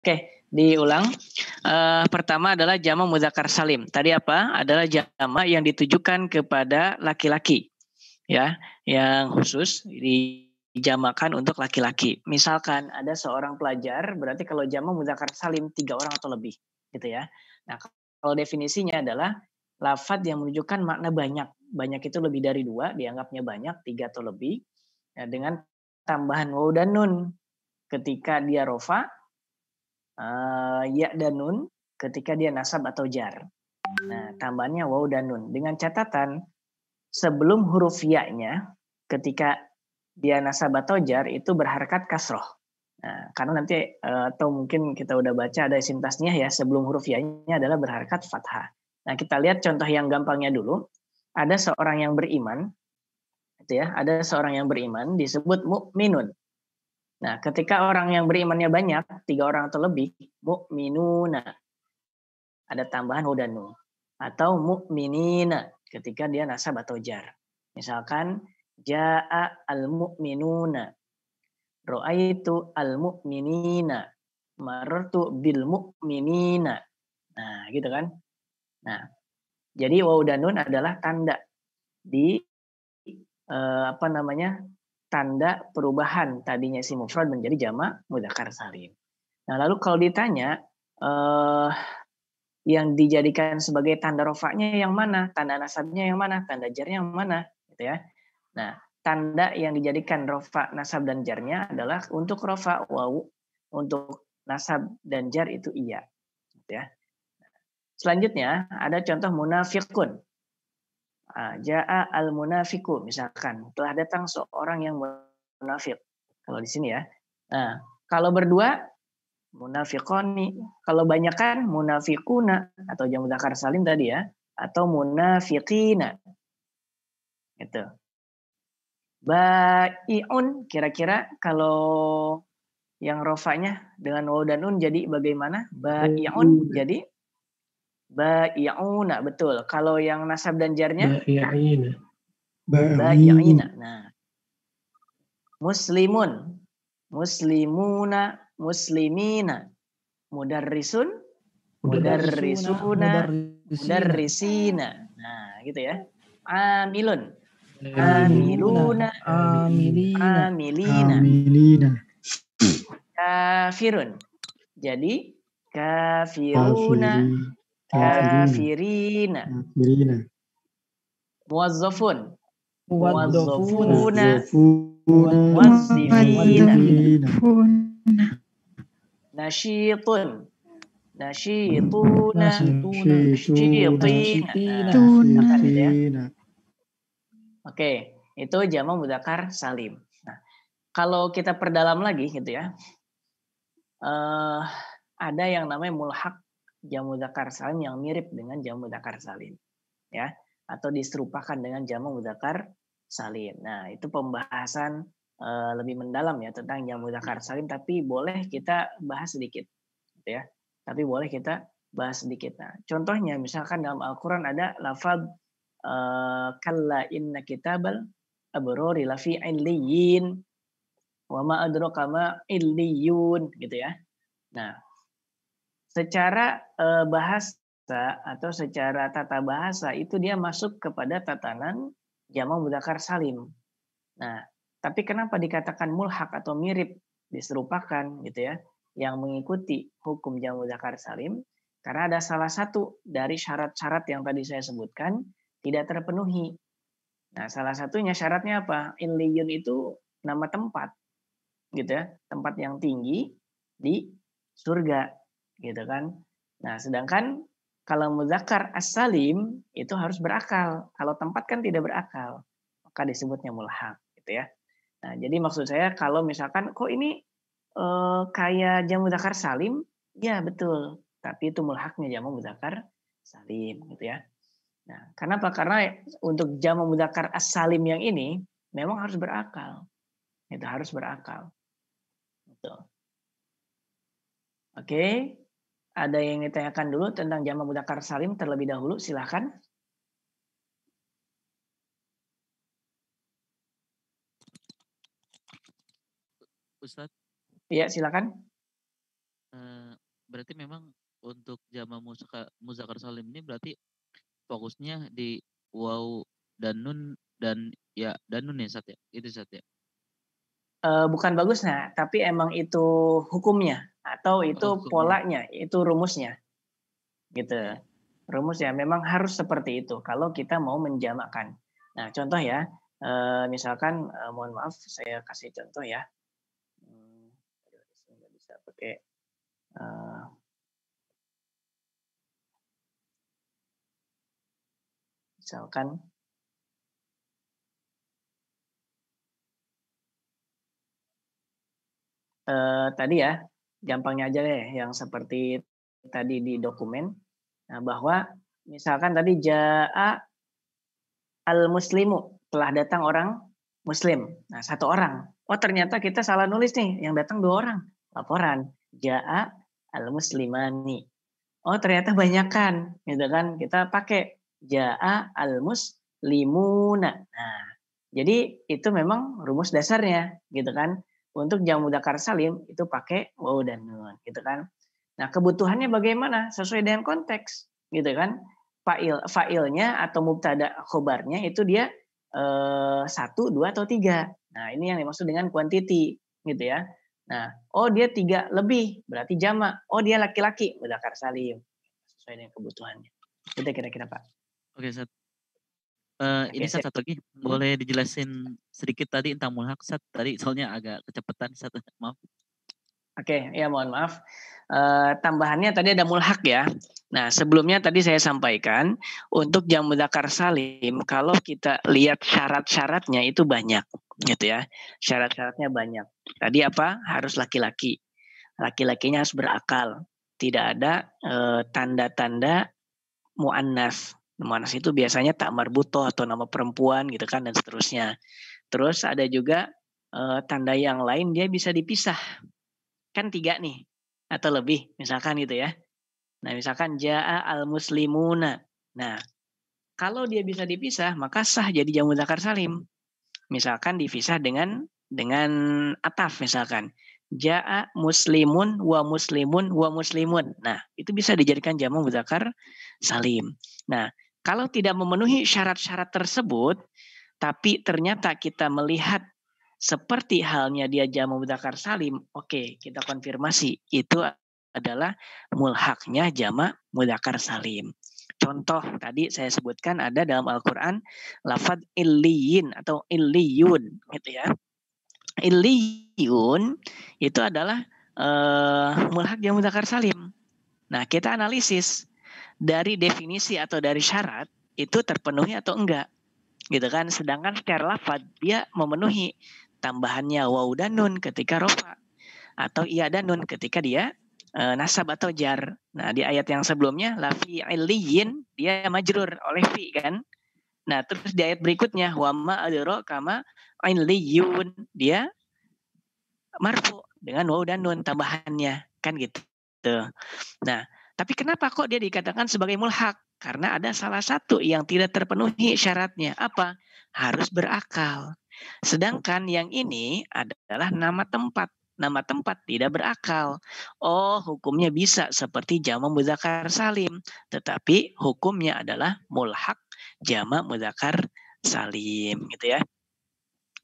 Oke, diulang. Pertama adalah jamak mudzakkar salim. Tadi apa? Adalah jamak yang ditujukan kepada laki-laki, ya, yang khusus dijamakan untuk laki-laki. Misalkan ada seorang pelajar, berarti kalau jamak mudzakkar salim 3 orang atau lebih, gitu ya. Nah, kalau definisinya adalah lafadz yang menunjukkan makna banyak. Banyak itu lebih dari 2, dianggapnya banyak, 3 atau lebih, ya, dengan tambahan waw dan nun. Ketika dia rofa, ya dan nun ketika dia nasab atau jar. Nah, tambahannya waw dan nun. Dengan catatan sebelum huruf ya-nya ketika dia nasab atau jar itu berharakat kasroh. Nah, karena nanti atau mungkin kita udah baca ada isim tasniyah ya, sebelum huruf ya-nya adalah berharakat fathah. Nah, kita lihat contoh yang gampangnya dulu. Ada seorang yang beriman, gitu ya. Ada seorang yang beriman disebut mukminun. Nah, ketika orang yang berimannya banyak, 3 orang atau lebih, mukminuna. Ada tambahan waw dan nun. Atau mukminina ketika dia nasab atau jar. Misalkan jaa al-mu'minuna, ra'aitu al-mu'minina, marartu bil mu'minina. Nah, gitu kan? Nah, jadi waw dan nun adalah tanda di apa namanya? Tanda perubahan tadinya si mufrad menjadi jamak mudzakkar salim. Nah, lalu kalau ditanya yang dijadikan sebagai tanda rofaknya yang mana? Tanda nasabnya yang mana? Tanda jarnya yang mana? Gitu ya. Nah, tanda yang dijadikan rofa, nasab, dan jarnya adalah untuk rofa waw, untuk nasab dan jar itu iya. Gitu ya. Selanjutnya ada contoh munafiqun. Ja'a al-munafiku misalkan telah datang seorang yang munafik. Kalau di sini ya. Nah, kalau berdua munafiqoni, kalau banyak kan munafiquna atau jamak mudzakkar salim tadi ya, atau munafiqina. Gitu. Bai'un kira-kira kalau yang rofanya dengan waw dan nun jadi bagaimana? Bai'un jadi bai'una, betul. Kalau yang nasab dan jarnya? Bai'ina. Nah. Muslimun, muslimuna, muslimina. Mudarrisun, mudarrisuna, mudarrisina. Nah, gitu ya. Amilun, amiluna, amilina. Kafirun. Jadi kafiruna, kafirina. Muwazzafun, muwazzafuna, muwazzifina. Nasyitun, nasyituna, nasyitina. Nah, gitu ya. Oke, itu jamak mudzakkar salim. Nah, kalau kita perdalam lagi gitu ya. Ada yang namanya mulhaq jamak mudzakkar salim yang mirip dengan jamak mudzakkar salim. Ya, atau diserupakan dengan jamak mudzakkar salim. Nah, itu pembahasan lebih mendalam ya tentang jamak mudzakkar salim, tapi boleh kita bahas sedikit, gitu ya. Tapi boleh kita bahas sedikit. Nah, contohnya misalkan dalam Al-Quran ada lafaz kalla inna kitabal abrori lafi illiyin wa ma adraka ma illiyun, gitu ya. Nah, secara bahasa atau secara tata bahasa itu dia masuk kepada tatanan jamak mudzakkar salim. Nah, tapi kenapa dikatakan mulhaq atau mirip, diserupakan gitu ya, yang mengikuti hukum jamak mudzakkar salim? Karena ada salah satu dari syarat-syarat yang tadi saya sebutkan tidak terpenuhi. Nah, salah satunya syaratnya apa? Illiyun itu nama tempat, gitu ya, tempat yang tinggi di surga, gitu kan. Nah, sedangkan kalau mudzakkar as-salim itu harus berakal. Kalau tempat kan tidak berakal, maka disebutnya mulhaq, gitu ya. Nah, jadi maksud saya kalau misalkan kok ini kayak jamak mudzakkar salim, ya betul. Tapi itu mulhaqnya jamak mudzakkar salim, gitu ya. Nah, kenapa? Karena untuk jamak mudzakkar as-salim yang ini memang harus berakal. Itu harus berakal. Gitu. Oke. Ada yang ditanyakan dulu tentang jamak mudzakkar salim terlebih dahulu, silahkan. Ustaz. Iya, silakan. berarti memang untuk jama muzakkar salim ini berarti fokusnya di waw dan nun dan nun ya Sat ya. Itu Sat ya. Bukan bagusnya, tapi emang itu hukumnya atau itu Hukumnya. polanya, itu rumusnya. Gitu. Oke. Rumusnya memang harus seperti itu kalau kita mau menjamakkan. Nah, contoh ya, misalkan mohon maaf saya kasih contoh ya. Nggak bisa pakai misalkan tadi ya, gampangnya aja deh yang seperti tadi di dokumen. Nah, bahwa misalkan tadi jaa al-muslimu, telah datang orang muslim. Nah, satu orang. Oh, ternyata kita salah nulis nih, yang datang 2 orang. Laporan, jaa al-muslimani. Oh, ternyata banyakan, gitu kan. Kita pakai jaa al-muslimuna. Nah, jadi itu memang rumus dasarnya, gitu kan. Untuk jamu mudzakkar salim itu pakai waw dan nun, gitu kan. Nah, kebutuhannya bagaimana? Sesuai dengan konteks, gitu kan. Fa'ilnya atau mubtada khobarnya itu dia 1, 2 atau 3. Nah, ini yang dimaksud dengan quantity, gitu ya. Nah, oh dia 3 lebih, berarti jamak. Oh dia laki-laki, mudzakkar salim. Sesuai dengan kebutuhannya. Itu kira-kira, Pak. Oke, Sat. Oke, Ini Sat, sip. satu lagi boleh dijelasin sedikit tadi tentang mulhak Sat? Tadi soalnya agak kecepatan Sat. Maaf. Oke, ya mohon maaf. Tambahannya tadi ada mulhak ya. Nah, sebelumnya tadi saya sampaikan untuk jamu mudzakkar salim kalau kita lihat syarat-syaratnya itu banyak, gitu ya. Syarat-syaratnya banyak. Tadi apa? Harus laki-laki. Laki-lakinya harus berakal. Tidak ada tanda-tanda muannas. Muannas itu biasanya tak marbutoh atau nama perempuan gitu kan dan seterusnya. Terus ada juga tanda yang lain dia bisa dipisah. Kan 3 nih atau lebih misalkan gitu ya. Nah, misalkan jaa al-muslimuna. Nah, kalau dia bisa dipisah maka sah jadi jamu mudzakkar salim. Misalkan dipisah dengan ataf misalkan. Jaa muslimun wa muslimun. Nah, itu bisa dijadikan jamu mudzakkar salim. Nah, kalau tidak memenuhi syarat-syarat tersebut tapi ternyata kita melihat seperti halnya dia jamu mudzakkar salim, oke, kita konfirmasi itu adalah mulhaknya jamak mudzakkar salim. Contoh tadi saya sebutkan ada dalam Al-Qur'an lafaz illiyin atau illiyun gitu ya. Illiyun itu adalah mulhak jamak mudzakkar salim. Nah, kita analisis dari definisi atau dari syarat itu terpenuhi atau enggak gitu kan. Sedangkan secara lafaz dia memenuhi tambahannya waw dan nun ketika rofa atau iya dan nun ketika dia nasab atau jar. Nah, di ayat yang sebelumnya la fi illiyin dia majrur oleh fi kan. Nah, terus di ayat berikutnya wa ma adra kama illiyun dia marfu dengan waw dan nun tambahannya kan gitu. Nah, tapi kenapa kok dia dikatakan sebagai mulhak? Karena ada salah satu yang tidak terpenuhi syaratnya. Apa? Harus berakal. Sedangkan yang ini adalah nama tempat. Nama tempat tidak berakal. Oh, hukumnya bisa seperti jamak mudzakkar salim. Tetapi hukumnya adalah mulhak jamak mudzakkar salim. Gitu ya.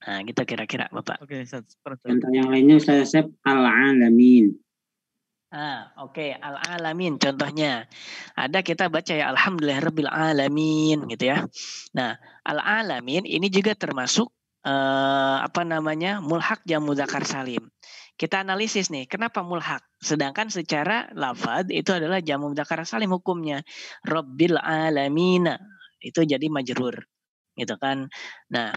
Nah, gitu kira-kira Bapak. Oke, Contoh yang lainnya saya save al-alamin. Oke. Al-alamin contohnya. Ada kita baca ya alhamdulillahirabbil alamin gitu ya. Nah, al-alamin ini juga termasuk mulhak jamak mudzakkar salim. Kita analisis nih, kenapa mulhak? Sedangkan secara lafaz itu adalah jamak mudzakkar salim hukumnya. Rabbil alamin. Itu jadi majrur. Gitu kan. Nah,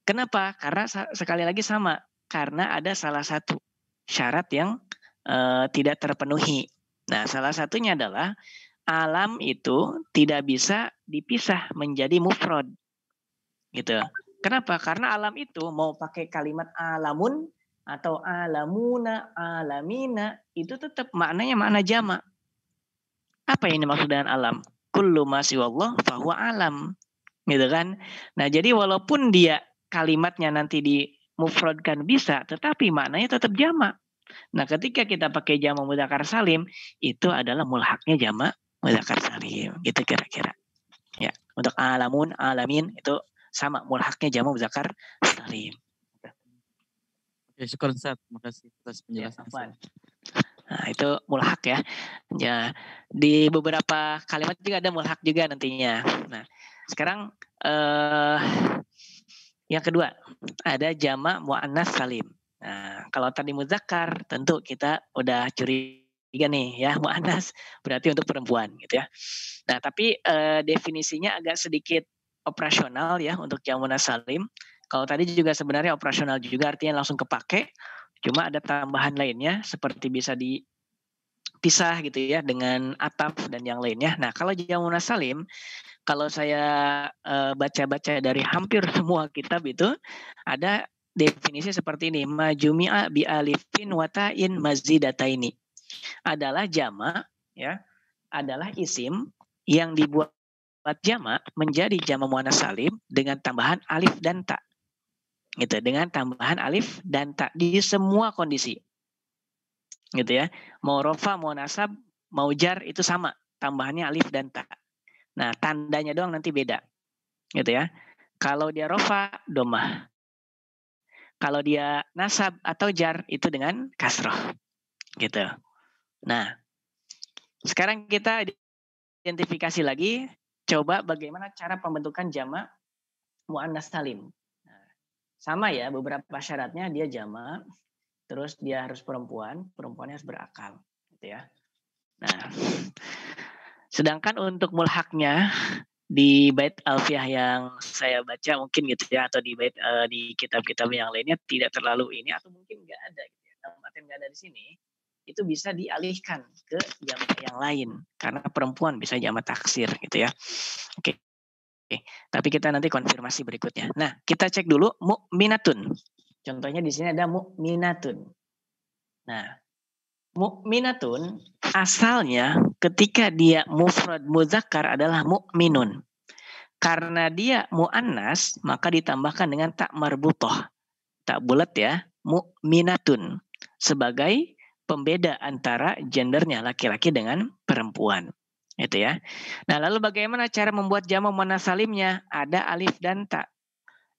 kenapa? Karena sekali lagi sama, karena ada salah satu syarat yang tidak terpenuhi. Nah, salah satunya adalah alam itu tidak bisa dipisah menjadi mufrad. Gitu. Kenapa? Karena alam itu mau pakai kalimat alamun atau alamuna, alamina, itu tetap maknanya makna jamak. Apa yang dimaksud dengan alam? Kullu ma siwallah fahuwa alam. Gitu kan? Nah, jadi walaupun dia kalimatnya nanti dimufradkan bisa, tetapi maknanya tetap jamak. Nah, ketika kita pakai jamak mudzakkar salim, itu adalah mulhaknya jamak mudzakkar salim. Gitu kira-kira. Ya, untuk alamun, alamin itu sama mulhaknya jamak mudzakkar salim. Ya, syukur Ustaz. Makasih atas Ya, penjelasan. afwan. Nah, itu mulhak ya. Ya, di beberapa kalimat juga ada mulhak juga nantinya. Nah, sekarang yang kedua ada jamak muannats salim. Nah, kalau tadi muzakkar tentu kita udah curiga nih ya, muannats berarti untuk perempuan gitu ya. Nah, tapi definisinya agak sedikit operasional ya untuk jamak muannats salim. Kalau tadi juga sebenarnya operasional juga artinya langsung kepake. Cuma ada tambahan lainnya seperti bisa dipisah gitu ya dengan ataf dan yang lainnya. Nah, kalau jamak muannats salim, kalau saya baca-baca dari hampir semua kitab itu ada definisi seperti ini. Majumi'a bi alifin wata'in mazidataini. Adalah jamak ya, adalah isim yang dibuat jamak menjadi jamak muannats salim dengan tambahan alif dan ta. Gitu, dengan tambahan alif dan ta di semua kondisi. Gitu ya. Mau rofa, mau nasab, mau jar itu sama, tambahannya alif dan ta. Nah, tandanya doang nanti beda. Gitu ya. Kalau dia rofa, domah. Kalau dia nasab atau jar itu dengan kasroh. Gitu. Nah, sekarang kita identifikasi lagi. Coba bagaimana cara pembentukan jamak muannats salim. Nah, sama ya, beberapa syaratnya dia jamak, terus dia harus perempuan, perempuannya harus berakal. Gitu ya. Nah, sedangkan untuk mulhaknya di bait alfiyah yang saya baca mungkin gitu ya, atau di bait di kitab-kitab yang lainnya tidak terlalu ini, atau mungkin nggak ada gitu ya. Dalam artian nggak ada di sini, itu bisa dialihkan ke jamak yang lain karena perempuan bisa jamak taksir gitu ya. Oke. Tapi kita nanti konfirmasi berikutnya. Nah, kita cek dulu mu'minatun. Contohnya di sini ada mu'minatun. Nah, mu'minatun asalnya ketika dia mufrad muzakkar adalah mu'minun. Karena dia mu'annas maka ditambahkan dengan tak marbutoh. Tak bulat ya, mu'minatun. Sebagai pembeda antara gendernya laki-laki dengan perempuan. Itu ya. Nah, lalu bagaimana cara membuat jamak muannats salimnya? Ada alif dan ta.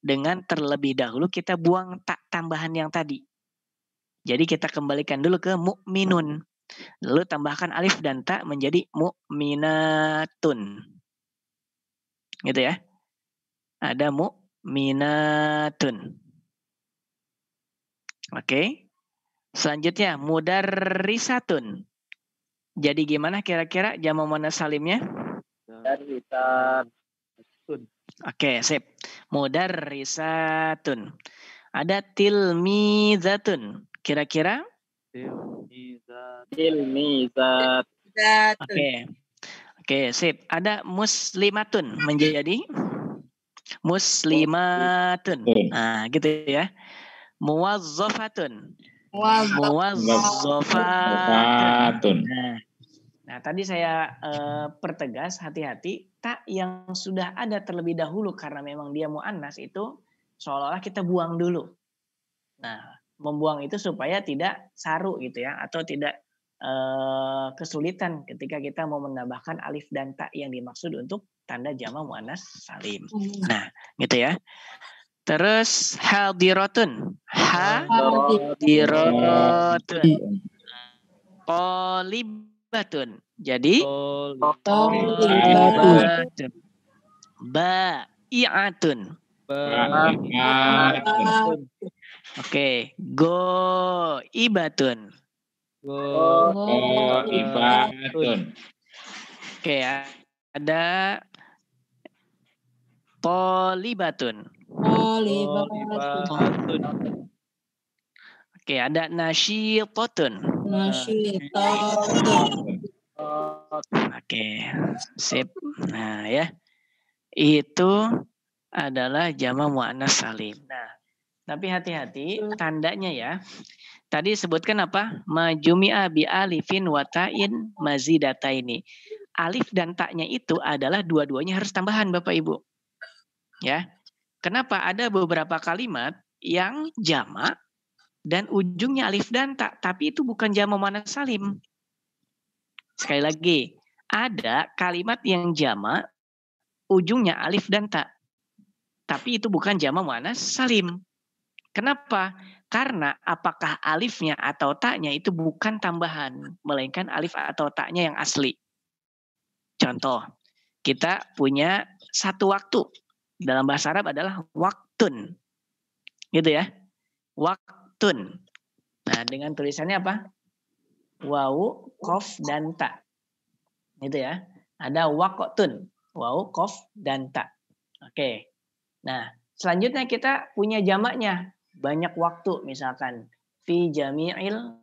Dengan terlebih dahulu kita buang tak tambahan yang tadi. Jadi kita kembalikan dulu ke mu'minun. Lalu tambahkan alif dan ta menjadi mu'minatun. Gitu ya. Ada mu'minatun. Oke. Selanjutnya mudarrisatun. Jadi gimana kira-kira jamak muannats salimnya? Mudarrisatun. Oke, sip. Mudarrisatun. Ada tilmizatun. Kira-kira? Tilmizat. Oke. Oke, sip. Ada muslimatun menjadi muslimatun. Nah, gitu ya. Muwazzafatun. Muwazzafatun. Nah, tadi saya pertegas hati-hati tak yang sudah ada terlebih dahulu karena memang dia muannas itu seolah-olah kita buang dulu. Nah, membuang itu supaya tidak saru gitu ya, atau tidak kesulitan ketika kita mau menambahkan alif dan ta yang dimaksud untuk tanda jamak muannats salim. Nah, gitu ya. Terus hadiratun. Hadiratun. Qolibatun. Jadi qolibatun. Ba'iatun. Oke, goibatun. Oke, ada polibatun. Oke, ada nasyitotun. Oke, sip. Nah ya, itu adalah jamak muannats salim. Nah, tapi hati-hati tandanya ya. Tadi sebutkan apa? Majumi'a bi alifin wa ta'in mazidataini. Alif dan taknya itu adalah dua-duanya harus tambahan Bapak Ibu. Ya. Kenapa ada beberapa kalimat yang jamak dan ujungnya alif dan ta, tapi itu bukan jamak muannats salim. Sekali lagi, ada kalimat yang jamak ujungnya alif dan ta, tapi itu bukan jamak muannats salim. Kenapa? Karena apakah alifnya atau taknya itu bukan tambahan, melainkan alif atau taknya yang asli. Contoh, kita punya satu waktu. Dalam bahasa Arab adalah waktun. Gitu ya. Waktun. Nah, dengan tulisannya apa? Wawu, kof, dan ta. Gitu ya. Ada waktun. Wawu, kof, dan ta. Oke. Nah, selanjutnya kita punya jamaknya. Banyak waktu misalkan. Fi jami'il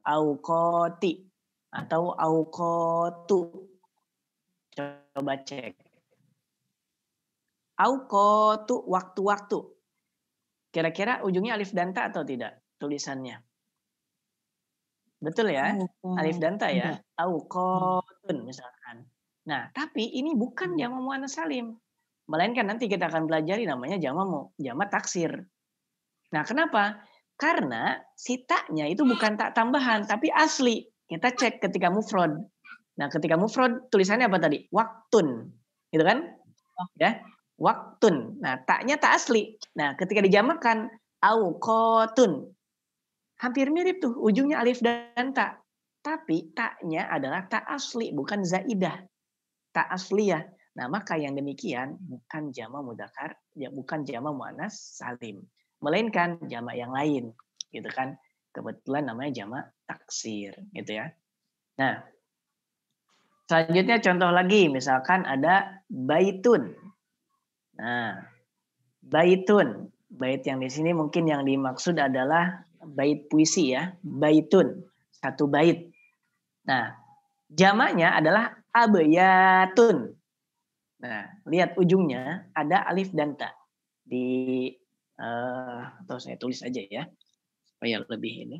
awqati. Atau awqatu. Coba cek. Awqatu, waktu-waktu. Kira-kira ujungnya alif dan ta atau tidak tulisannya? Betul ya? Alif dan ta ya. Awqatun misalkan. Nah, tapi ini bukan jamak muannats salim. Melainkan nanti kita akan pelajari namanya jamak taksir. Nah, kenapa? Karena si taknya itu bukan tak tambahan tapi asli. Kita cek ketika mufrad. Nah, ketika mufrad tulisannya apa tadi? Waktun. Gitu kan? Ya. Waktun. Nah, taknya tak asli. Nah, ketika dijamakkan awqatun. Hampir mirip tuh, ujungnya alif dan ta. Tapi taknya adalah tak asli, bukan zaidah. Tak asliyah. Nah, maka yang demikian bukan jamak mudzakkar, ya bukan jamak muannats salim, melainkan jamak yang lain, gitu kan? Kebetulan namanya jamak taksir, gitu ya. Nah, selanjutnya contoh lagi, misalkan ada baitun. Nah, baitun. Bait yang di sini mungkin yang dimaksud adalah bait puisi ya. Baitun. Satu bait. Nah, jamaknya adalah abyatun. Nah, lihat ujungnya ada alif dan ta. Atau saya tulis aja ya. Supaya lebih ini.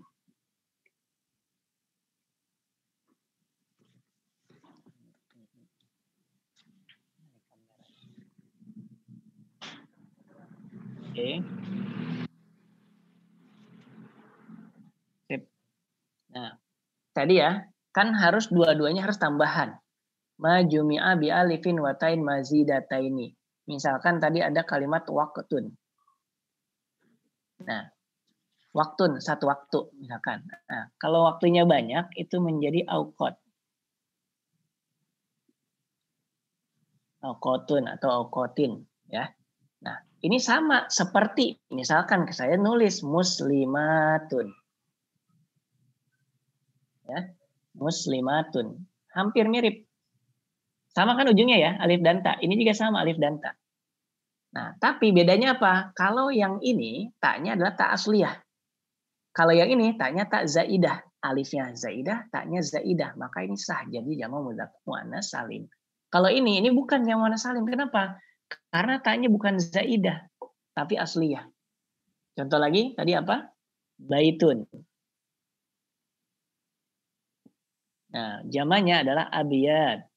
Oke. Sip. Nah, tadi ya, kan harus dua-duanya harus tambahan. Ma jumi'a bi alifin watain mazidataini. Misalkan tadi ada kalimat waqtun. Nah, waktun, satu waktu misalkan. Nah, kalau waktunya banyak itu menjadi auqat. Auqatun atau auqatin ya. Nah, ini sama seperti misalkan saya nulis muslimatun. Ya, muslimatun. Hampir mirip. Sama kan ujungnya ya, alif dan ta. Ini juga sama alif dan ta. Nah, tapi bedanya apa? Kalau yang ini taknya adalah tak asliyah. Kalau yang ini taknya tak zaidah. Alifnya zaidah, taknya zaidah. Maka ini sah jadi jamak muannats salim. Kalau ini bukan jamak muannats salim. Kenapa? Karena taknya bukan zaidah, tapi asliyah. Contoh lagi, tadi apa? Baitun. Nah, jamaknya adalah abiyat.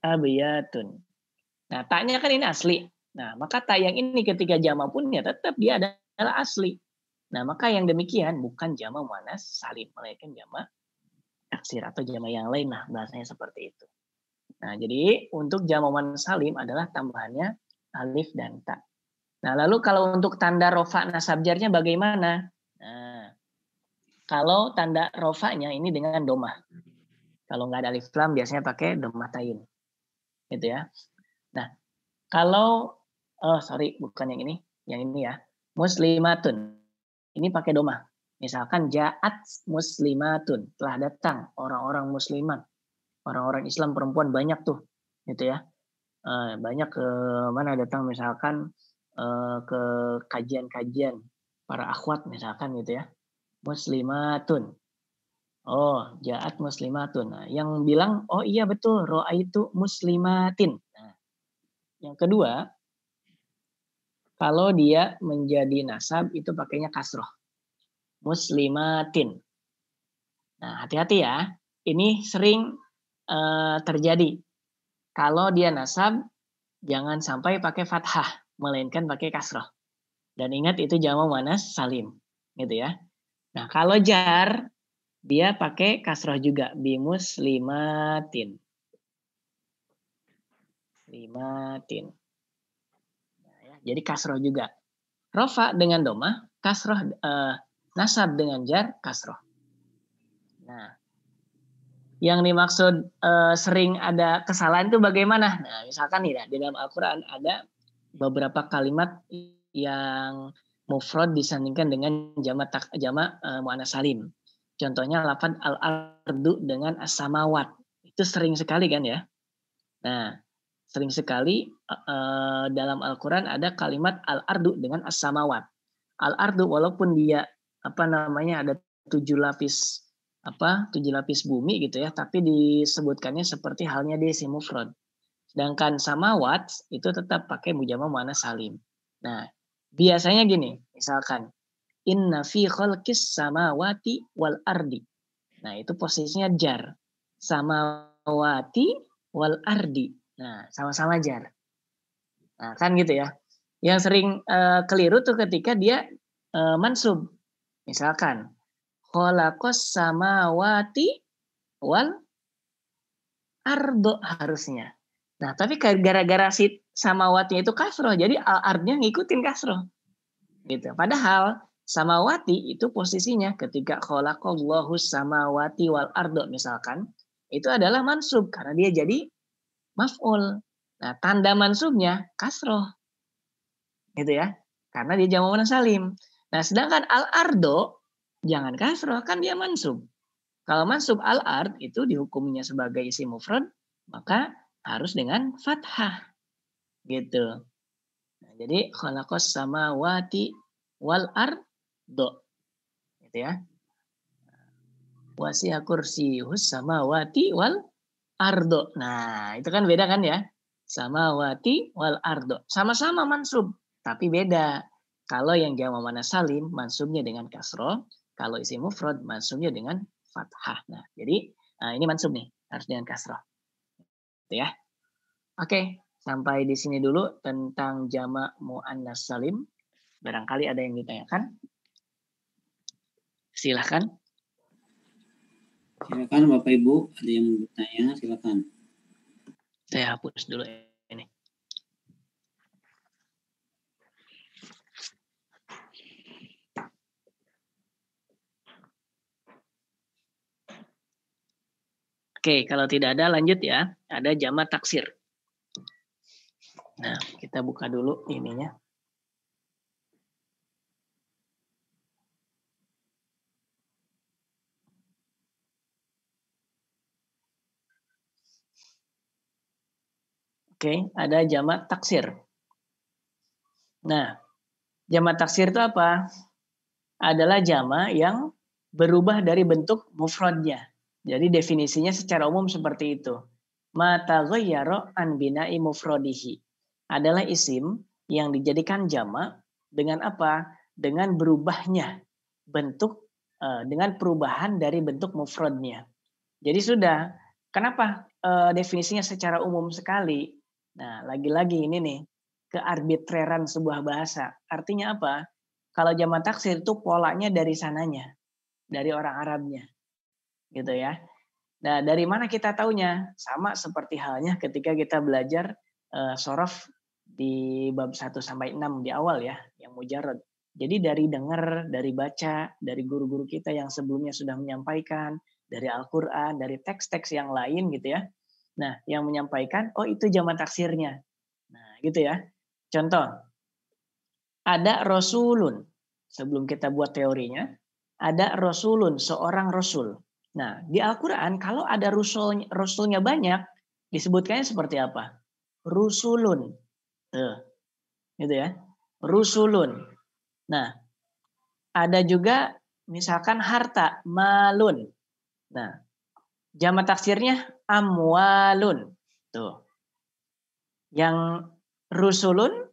Abiyatun. Nah, taknya kan ini asli. Nah, maka tak yang ini ketika jamak pun ya tetap dia adalah asli. Nah, maka yang demikian bukan jamak muannats salim, melainkan jamak taksir atau jamak yang lain lah bahasanya seperti itu. Nah, jadi untuk jamak muannats salim adalah tambahannya alif dan ta. Nah, lalu kalau untuk tanda rofa nasab jarnya bagaimana? Nah, kalau tanda rofanya ini dengan domah. Kalau nggak ada alif lam biasanya pakai domah tain. Gitu ya. Nah, kalau bukan yang ini ya. Muslimatun. Ini pakai domah. Misalkan ja'at muslimatun, telah datang orang-orang muslimat. Orang-orang Islam perempuan banyak tuh. Gitu ya. Banyak ke mana datang misalkan ke kajian-kajian para akhwat misalkan gitu ya. Muslimatun. Oh, ja'at muslimatun. Nah, yang bilang, oh iya betul, ro'aitu muslimatin. Nah, yang kedua, kalau dia menjadi nasab itu pakainya kasroh. Muslimatin. Nah, hati-hati ya. Ini sering terjadi. Kalau dia nasab, jangan sampai pakai fathah. melainkan pakai kasroh. Dan ingat itu jamak muannas salim, gitu ya. Nah, kalau jar dia pakai kasroh juga, bimuslimatin. Limatin. Nah, ya, jadi kasroh juga. Rofa dengan domah, kasroh nasab dengan jar, kasroh. Nah, yang dimaksud sering ada kesalahan itu bagaimana? Nah, misalkan nih, di dalam Al-Quran ada beberapa kalimat yang mufrad disandingkan dengan jamak muannas salim. Contohnya lafaz al-ardu dengan as-samawat. Itu sering sekali kan ya. Nah, sering sekali dalam Al-Quran ada kalimat al-ardu dengan as-samawat. Al-ardu walaupun dia ada 7 lapis 7 lapis bumi gitu ya, tapi disebutkannya seperti halnya di isim mufrad. Sedangkan samawat itu tetap pakai mujammah muannas salim. Nah, biasanya gini, misalkan inna fi khalqis samawati wal ardi. Nah, itu posisinya jar. Samawati wal ardi. Nah, sama-sama jar. Nah, kan gitu ya. Yang sering keliru tuh ketika dia mansub. Misalkan khalaqas samawati wal ardo harusnya. Nah, tapi gara-gara si samawatinya itu kasroh, jadi al-ardnya ngikutin kasroh. Gitu. Padahal samawati itu posisinya ketika khalaqallahu samawati wal ardo misalkan, itu adalah mansub karena dia jadi maf'ul. Nah, tanda mansubnya kasroh. Gitu ya. Karena dia jamak muannas salim. Nah, sedangkan al-ardo jangan kasroh, kan dia mansub. Kalau mansub al-ard itu dihukumnya sebagai isim mufrad, maka harus dengan fathah. Gitu. Nah, jadi khalaqas samawati wal ardo. Gitu ya. Wasi'a kursiyuhus samawati wal ardo. Nah, itu kan beda kan ya? Samawati wal ardo. Sama-sama mansub, tapi beda. Kalau yang jamak muannas salim mansubnya dengan kasroh, kalau isim mufrad mansubnya dengan fathah. Nah, jadi ini mansub nih, harus dengan kasroh. Gitu ya. Oke, sampai di sini dulu tentang jamak muannas salim. Barangkali ada yang ditanyakan? Silahkan. Silakan Bapak Ibu, ada yang bertanya, silakan. Saya hapus dulu ini. Oke, kalau tidak ada lanjut ya. Ada jamak taksir. Nah, kita buka dulu ininya. Oke, ada jamak taksir. Nah, jamak taksir itu apa? Adalah jamak yang berubah dari bentuk mufradnya. Jadi definisinya secara umum seperti itu. Ma taghayyara an bina'i mufradihi. Adalah isim yang dijadikan jamak dengan apa? Dengan berubahnya bentuk, dengan perubahan dari bentuk mufradnya. Jadi sudah, kenapa definisinya secara umum sekali? Nah, lagi-lagi ini nih, kearbitreran sebuah bahasa. Artinya apa? Kalau jamak taksir itu polanya dari sananya, dari orang Arabnya. Gitu ya. Nah, dari mana kita taunya? Sama seperti halnya ketika kita belajar sorof di bab 1 sampai 6 di awal ya, yang mujarrad. Jadi dari dengar, dari baca, dari guru-guru kita yang sebelumnya sudah menyampaikan, dari Al-Quran, dari teks-teks yang lain gitu ya. Nah, yang menyampaikan, oh itu jamak taksirnya. Nah, gitu ya. Contoh, ada Rasulun. Sebelum kita buat teorinya, ada Rasulun, seorang Rasul. Nah, di Al-Quran kalau ada Rasulnya banyak, disebutkannya seperti apa? Rusulun. Gitu ya. Rusulun. Nah, ada juga misalkan harta, malun. Nah, jamak taksirnya amwalun. Tuh. Yang rusulun,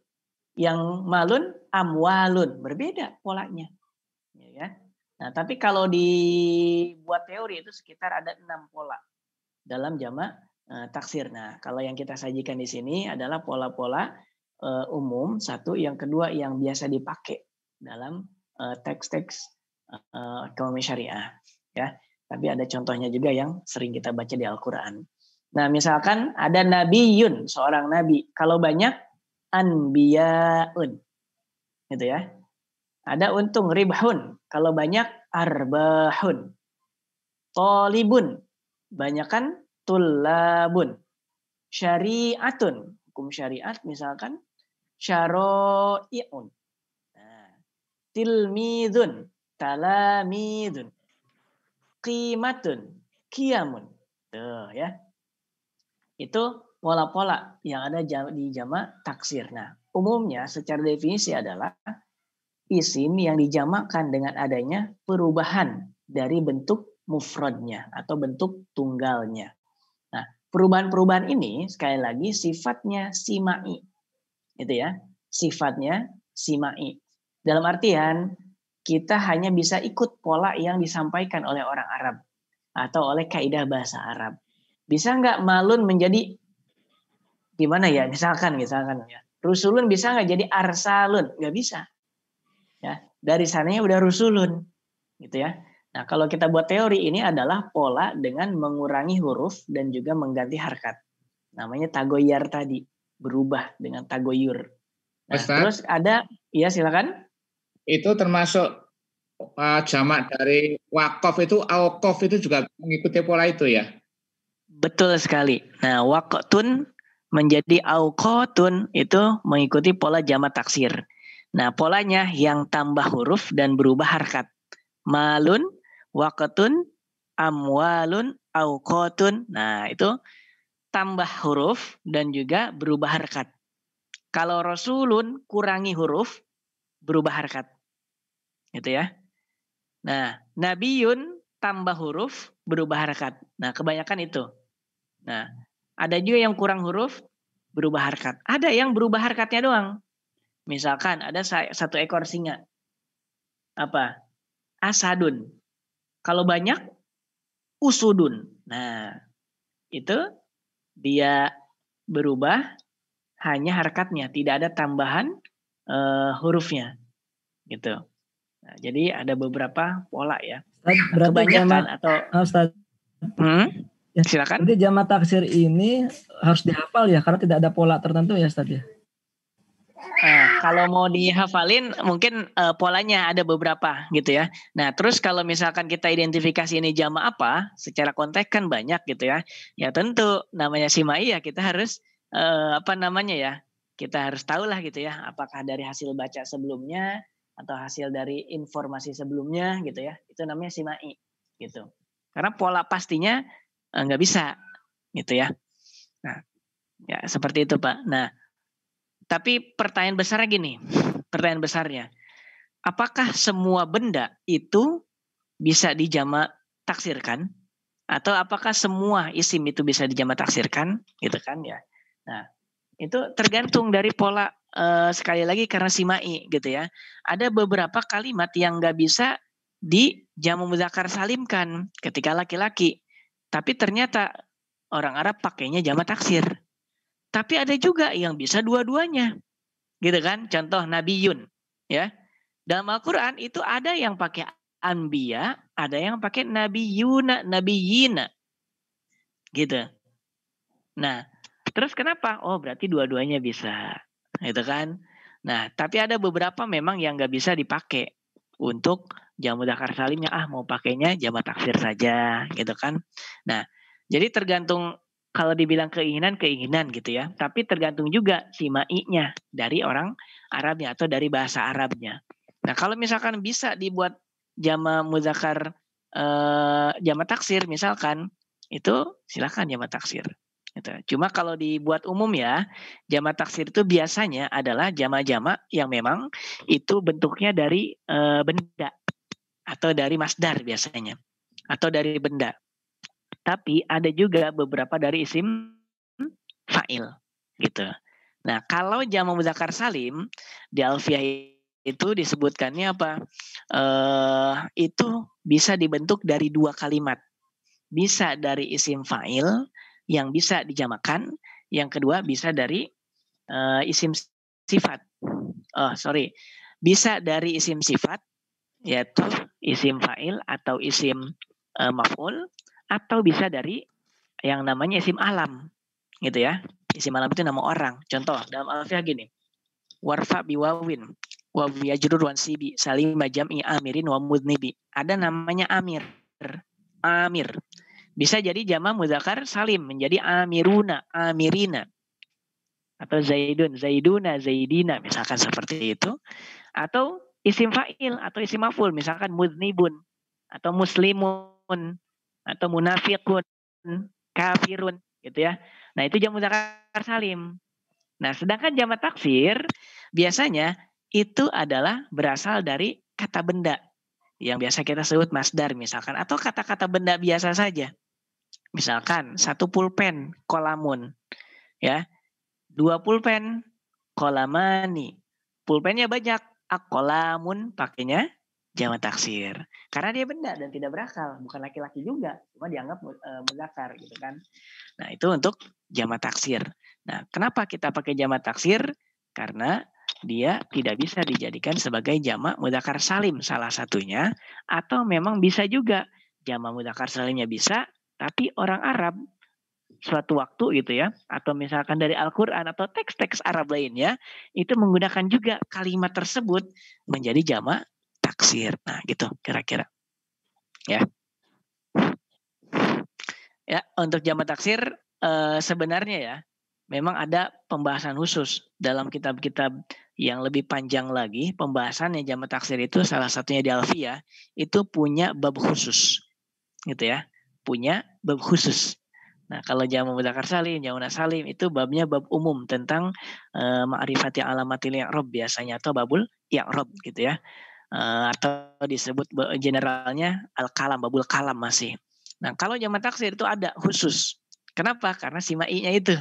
yang malun, amwalun. Berbeda polanya. Ya. Nah, tapi kalau dibuat teori itu sekitar ada 6 pola dalam jamak taksir. Nah, kalau yang kita sajikan di sini adalah pola-pola umum, satu, yang kedua yang biasa dipakai dalam teks-teks ekonomi syariah, ya. Tapi ada contohnya juga yang sering kita baca di Al-Qur'an. Nah, misalkan ada nabiyun, seorang nabi. Kalau banyak anbiyaun, gitu ya. Ada untung ribhun, kalau banyak arbahun. Tolibun, banyakan tullabun. Syariatun, hukum syariat misalkan syara'i'un. Nah, tilmidun, talamidun. Qimatun, qiyamun. Tuh ya. Itu pola-pola yang ada di jamak taksir. Nah, umumnya secara definisi adalah isim yang dijamakkan dengan adanya perubahan dari bentuk mufradnya atau bentuk tunggalnya. Nah, perubahan-perubahan ini sekali lagi sifatnya simai. Itu ya, sifatnya simai. Dalam artian kita hanya bisa ikut pola yang disampaikan oleh orang Arab atau oleh kaidah bahasa Arab. Bisa nggak malun menjadi gimana ya? Misalkan ya. Rusulun bisa nggak jadi arsalun? Nggak bisa. Ya, dari sananya udah rusulun, gitu ya. Nah, kalau kita buat teori ini adalah pola dengan mengurangi huruf dan juga mengganti harkat. Namanya tagoyar tadi, berubah dengan tagoyur. Nah, Ustaz, terus ada, ya silakan. itu termasuk jamak dari wakof itu, aukof itu juga mengikuti pola itu ya? Betul sekali. Nah, waqtun menjadi auqatun itu mengikuti pola jamak taksir. Nah, polanya yang tambah huruf dan berubah harkat. Malun, waqtun, amwalun, auqatun. Nah, itu tambah huruf dan juga berubah harkat. Kalau rasulun kurangi huruf, berubah harkat. Gitu ya. Nah, nabiyun tambah huruf, berubah harkat. Nah, kebanyakan itu. Nah, ada juga yang kurang huruf, berubah harkat. Ada yang berubah harkatnya doang. Misalkan ada satu ekor singa. Apa? Asadun. Kalau banyak, usudun. Nah, itu dia berubah hanya harkatnya. Tidak ada tambahan hurufnya. Gitu. Nah, jadi ada beberapa pola ya. Berarti Kebanyakan jamak, atau... Ustaz. Ya, silakan. Jadi jamak taksir ini harus dihafal ya, karena tidak ada pola tertentu ya Ustaz ya. Kalau mau dihafalin mungkin polanya ada beberapa gitu ya. Nah, terus kalau misalkan kita identifikasi ini jamak apa, secara konteks kan banyak gitu ya. Ya tentu namanya simai ya kita harus kita harus tahu lah gitu ya, apakah dari hasil baca sebelumnya atau hasil dari informasi sebelumnya gitu ya. Itu namanya simai gitu. Karena pola pastinya nggak bisa gitu ya. Nah, ya seperti itu Pak. Nah, tapi pertanyaan besarnya, apakah semua benda itu bisa dijamak taksirkan? Atau apakah semua isim itu bisa dijamak taksirkan? Gitu kan ya. Nah, itu tergantung dari pola sekali lagi karena simai gitu ya. Ada beberapa kalimat yang nggak bisa dijamak mudzakkar salimkan ketika laki-laki. Tapi ternyata orang Arab pakainya jamak taksir. Tapi ada juga yang bisa dua-duanya. Gitu kan? Contoh nabiyun, ya. Dalam Al-Qur'an itu ada yang pakai anbiya, ada yang pakai nabiyuna, nabiyina. Gitu. Nah, terus kenapa? Oh, berarti dua-duanya bisa. Gitu kan? Nah, tapi ada beberapa memang yang nggak bisa dipakai untuk jamak mudzakkar salimnya. Mau pakainya jamak taksir saja, gitu kan? Nah, jadi tergantung kalau dibilang keinginan gitu ya. Tapi tergantung juga simai-nya dari orang Arabnya atau dari bahasa Arabnya. Nah, kalau misalkan bisa dibuat jamak mudzakkar jamak taksir misalkan, itu silakan jamak taksir. Gitu. Cuma kalau dibuat umum ya, jamak taksir itu biasanya adalah jamak-jamak yang memang itu bentuknya dari benda atau dari masdar biasanya atau dari benda. Tapi ada juga beberapa dari isim fa'il gitu. Nah, kalau jamak mudzakkar salim di Alfiyah itu disebutkannya apa? Itu bisa dibentuk dari dua kalimat. Bisa dari isim fa'il yang bisa dijamakkan, yang kedua bisa dari isim sifat. Bisa dari isim sifat, yaitu isim fa'il atau isim maf'ul, atau bisa dari yang namanya isim alam, gitu ya. Isim alam itu nama orang. Contoh dalam alfiah gini, warfa biwawin wa yajrur wan sibi salima jam'i amirin wa mudnibi. Ada namanya amir. Bisa jadi jama mudzakkar salim menjadi amiruna, amirina. Atau zaidun, zaiduna, zaidina, misalkan seperti itu. Atau isim fa'il atau isim maf'ul, misalkan mudnibun atau muslimun atau munafiqun, kafirun, gitu ya. Nah, itu jama mudzakkar salim. Nah, sedangkan jama taksir biasanya itu adalah berasal dari kata benda yang biasa kita sebut masdar misalkan, atau kata-kata benda biasa saja. Misalkan 1 pulpen, kolamun, ya. 2 pulpen, kolamani. Pulpennya banyak, akolamun pakainya jama taksir. Karena dia benda dan tidak berakal, bukan laki-laki juga, cuma dianggap mudzakkar gitu kan. Nah, itu untuk jama taksir. Nah, kenapa kita pakai jama taksir? Karena dia tidak bisa dijadikan sebagai jama mudzakkar salim salah satunya, atau memang bisa juga jama mudzakkar salimnya bisa, tapi orang Arab suatu waktu gitu ya, atau misalkan dari Al-Quran atau teks-teks Arab lainnya, itu menggunakan juga kalimat tersebut menjadi jama taksir. Nah, gitu kira-kira. Ya. Ya, untuk jama taksir sebenarnya ya, memang ada pembahasan khusus dalam kitab-kitab yang lebih panjang lagi. Pembahasannya jama taksir itu salah satunya di Alfiyah itu punya bab khusus, gitu ya, punya bab khusus. Nah, kalau jama mudzakkar salim, jama salim itu babnya bab umum tentang ma'rifati alamatil i'rab biasanya, atau babul i'rab gitu ya. Atau disebut generalnya al-kalam, babul kalam masih. Nah, kalau jama taksir itu ada khusus. Kenapa? Karena simainya itu.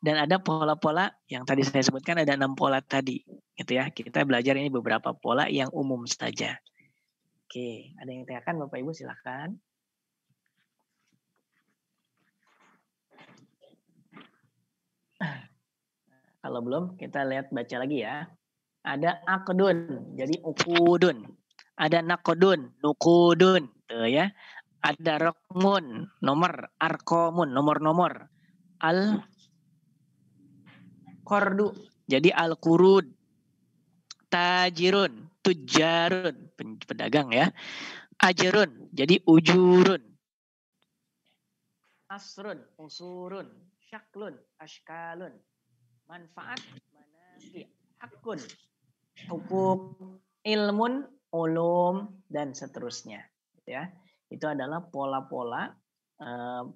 Dan ada pola-pola yang tadi saya sebutkan, ada 6 pola tadi. Gitu ya. Kita belajar ini beberapa pola yang umum saja. Oke, ada yang tanyakan Bapak Ibu silakan. Kalau belum, kita lihat baca lagi ya. Ada akdun, jadi ukudun. Ada nakodun, nukudun, tuh ya. Ada rokmun, nomor, arkomun, nomor-nomor. Al-kordu, jadi al-kurud. Tajirun, tujarun, pedagang ya. Ajrun, jadi ujurun. Asrun, usurun. Syaklun, ashkalun. Manfaat, manafi, hakun, hukuk, ilmun, ulum, dan seterusnya. Ya, itu adalah pola-pola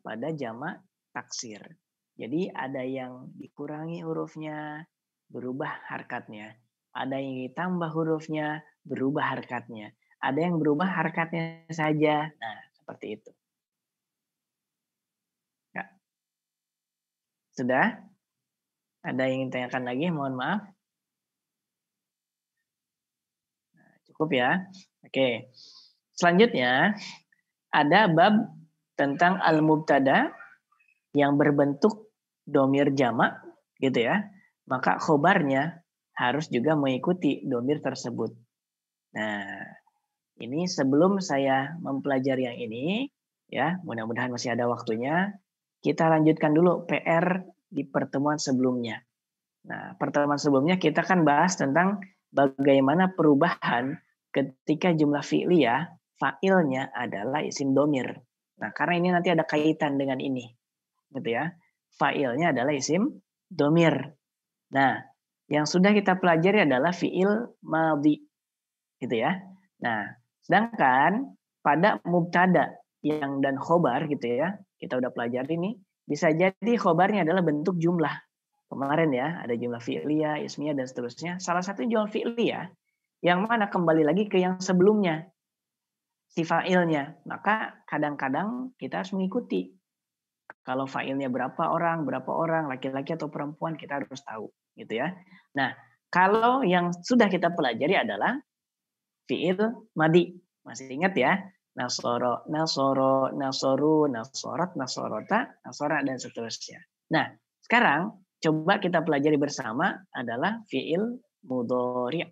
pada jama taksir. Jadi ada yang dikurangi hurufnya, berubah harkatnya. Ada yang ditambah hurufnya, berubah harkatnya. Ada yang berubah harkatnya saja. Nah, seperti itu. Ya. Sudah? Ada yang ingin tanyakan lagi? Mohon maaf. Nah, cukup ya. Oke. Selanjutnya ada bab tentang al-mubtada yang berbentuk domir jamak gitu ya. Maka khobarnya harus juga mengikuti domir tersebut. Nah, ini sebelum saya mempelajari yang ini ya, mudah-mudahan masih ada waktunya. Kita lanjutkan dulu PR di pertemuan sebelumnya. Nah, pertemuan sebelumnya kita kan bahas tentang bagaimana perubahan ketika jumlah fi'liyah fa'ilnya adalah isim domir. Nah, karena ini nanti ada kaitan dengan ini, gitu ya. Fa'ilnya adalah isim domir. Nah, yang sudah kita pelajari adalah fi'il madhi, gitu ya. Nah, sedangkan pada mubtada yang dan khobar gitu ya, kita udah pelajari nih, bisa jadi khobarnya adalah bentuk jumlah. Kemarin ya, ada jumlah fi'liyah, ismiyah, dan seterusnya. Salah satu jumlah fi'liyah, yang mana kembali lagi ke yang sebelumnya, si fa'ilnya. Maka kadang-kadang kita harus mengikuti. Kalau fa'ilnya berapa orang, laki-laki atau perempuan, kita harus tahu. Gitu ya. Nah, kalau yang sudah kita pelajari adalah fi'il madi. Masih ingat ya? Nasoro, nasoru, nasorot, nasorota, nasora, dan seterusnya. Nah, sekarang coba kita pelajari bersama adalah fiil mudhari'.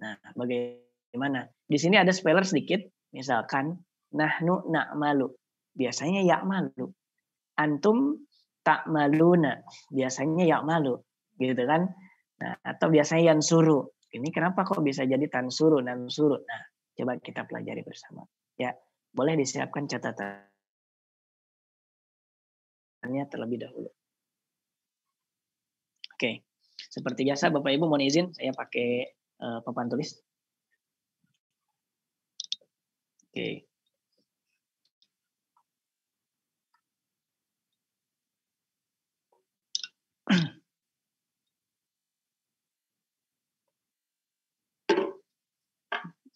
Nah, bagaimana? Di sini ada speller sedikit, misalkan nahnu na'malu, biasanya ya'malu. Antum ta'maluna, biasanya ya'malu, gitu kan? Nah, atau biasanya yansuru. Ini kenapa kok bisa jadi tansuru, nansuru? Nah, coba kita pelajari bersama. Ya, boleh disiapkan catatannya terlebih dahulu. Oke, seperti biasa Bapak Ibu mohon izin saya pakai papan tulis. Oke.